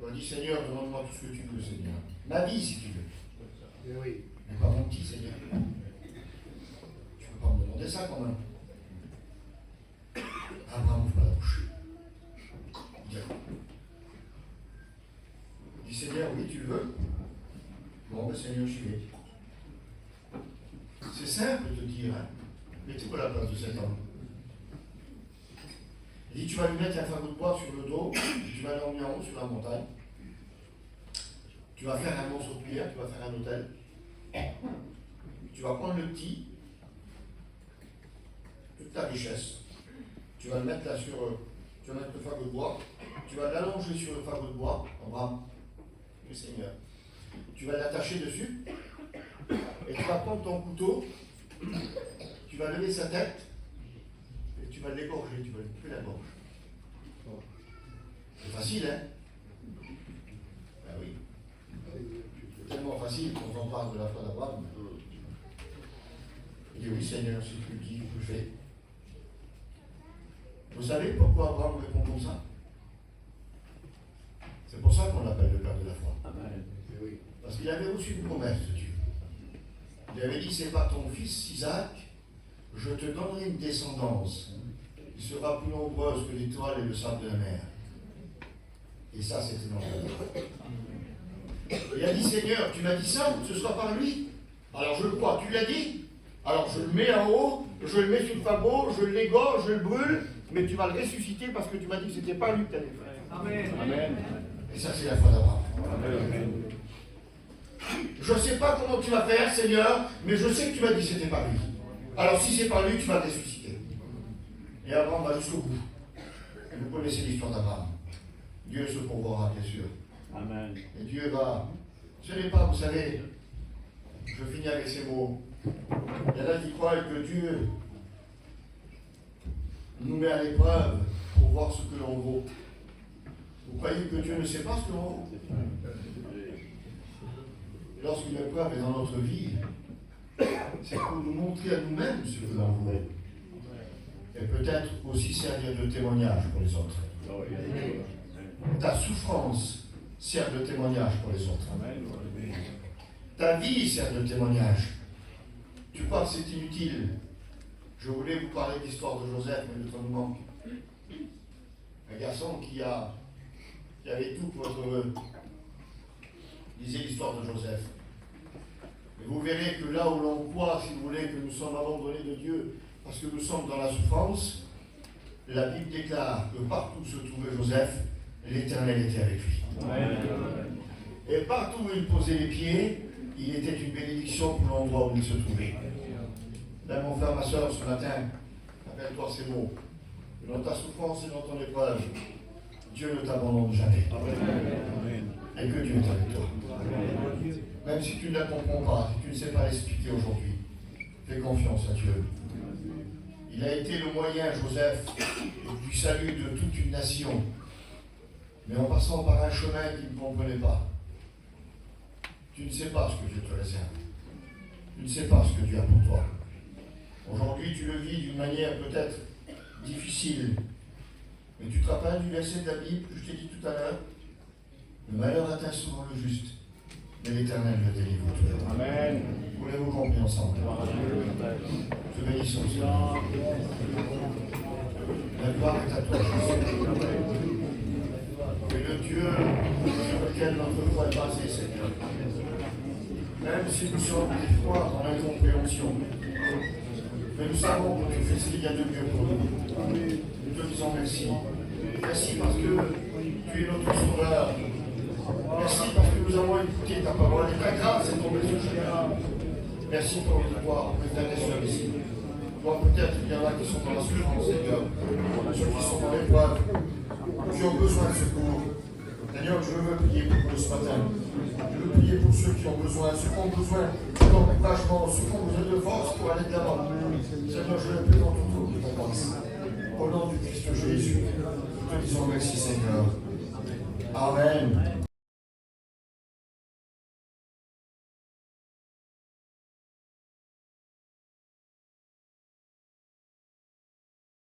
Je lui ai dit, Seigneur, demande-moi tout ce que tu veux, Seigneur. Ma vie, si tu veux. Oui. Mais pas mon petit, Seigneur. Tu ne peux pas me demander ça quand même. Abraham ouvre pas la bouche. Il dit, Seigneur, oui, tu le veux. Bon, ben Seigneur, j'y vais. C'est simple de te dire, hein. Mettez-vous à la place de cet homme. Il dit tu vas lui mettre un fardeau de bois sur le dos, tu vas l'emmener en haut sur la montagne, tu vas faire un monceau de pierre, tu vas faire un autel, tu vas prendre le petit, toute ta richesse, tu vas le mettre là sur, tu vas mettre le fardeau de bois, tu vas l'allonger sur le fardeau de bois, Abraham, le Seigneur, tu vas l'attacher dessus, et tu vas prendre ton couteau, tu vas lever sa tête, et tu vas l'égorger, tu vas lui couper la gorge. C'est facile, hein? Ben oui. C'est tellement facile quand on parle de la foi d'Abraham. Il dit oui Seigneur, si tu le dis, je le fais. Vous savez pourquoi Abraham répond comme ça? C'est pour ça qu'on l'appelle le père de la foi. Parce qu'il avait reçu une promesse de Dieu. Il avait dit, c'est par ton fils Isaac, je te donnerai une descendance qui sera plus nombreuse que l'étoile et le sable de la mer. Et ça, c'était dans le Il a dit, Seigneur, tu m'as dit ça, ce sera par lui. Alors je le crois, tu l'as dit. Alors je le mets en haut, je le mets sur le fagot, je l'égorge, je le brûle, mais tu vas le ressusciter parce que tu m'as dit que ce n'était pas lui que tu allais faire. Amen. Amen. Et ça, c'est la foi d'Abraham. Je ne sais pas comment tu vas faire, Seigneur, mais je sais que tu m'as dit que ce n'était pas lui. Alors si c'est pas lui, tu vas le ressusciter. Et Abraham va jusqu'au bout. Et vous connaissez l'histoire d'Abraham. Dieu se pourvoira, bien sûr. Amen. Et Dieu va. Ce n'est pas, vous savez, je finis avec ces mots. Il y en a qui croient que Dieu nous met à l'épreuve pour voir ce que l'on vaut. Vous croyez que Dieu ne sait pas ce que l'on vaut? Lorsqu'une épreuve est dans notre vie, c'est pour nous montrer à nous-mêmes ce que l'on vaut. Et peut-être aussi servir de témoignage pour les autres. Ta souffrance sert de témoignage pour les autres. Ta vie sert de témoignage. Tu crois que c'est inutile? Je voulais vous parler de l'histoire de Joseph, mais le temps nous manque. Un garçon qui avait tout pour être heureux. Lisez l'histoire de Joseph. Et vous verrez que là où l'on croit, si vous voulez, que nous sommes abandonnés de Dieu, parce que nous sommes dans la souffrance, la Bible déclare que partout où se trouvait Joseph, l'Éternel était avec lui. Amen. Et partout où il posait les pieds, il était une bénédiction pour l'endroit où il se trouvait. Là, mon frère, ma soeur, ce matin, rappelle-toi ces mots. Dans ta souffrance et dans ton épreuve, Dieu ne t'abandonne jamais. Amen. Et que Dieu est avec toi. Amen. Même si tu ne la comprends pas, si tu ne sais pas l'expliquer aujourd'hui, fais confiance à Dieu. Il a été le moyen, Joseph, du salut de toute une nation, mais en passant par un chemin qu'il ne comprenait pas. Tu ne sais pas ce que Dieu te réserve. Tu ne sais pas ce que Dieu a pour toi. Aujourd'hui, tu le vis d'une manière peut-être difficile, mais tu te rappelles du verset de la Bible que je t'ai dit tout à l'heure? Le malheur atteint souvent le juste, mais l'Éternel le délivre toujours. Amen. Voulez-vous qu'on prie ensemble? Te bénissons, Seigneur. La gloire est à toi, Jésus. Et le Dieu sur lequel notre foi est basée, Seigneur. Même si nous sommes des fois dans l'incompréhension, mais nous savons que tu fais ce qu'il y a de mieux pour nous. Nous te disons merci. Merci parce que tu es notre sauveur. Merci parce que nous avons écouté ta parole et ta grâce est tombée sur chacun. Merci pour le devoir que tu as des ici. Toi, peut-être il y en a qui sont dans la souffrance, Seigneur. Ceux qui sont dans l'épreuve, qui ont besoin de secours. Seigneur, je veux prier pour eux ce matin. Je veux prier pour ceux qui ont besoin, ceux qui ont besoin d'encouragement, ceux qui ont besoin de force pour aller de l'avant. Seigneur, je les présente autour de ta grâce. Au nom du Christ Jésus, nous te disons merci, Seigneur. Amen.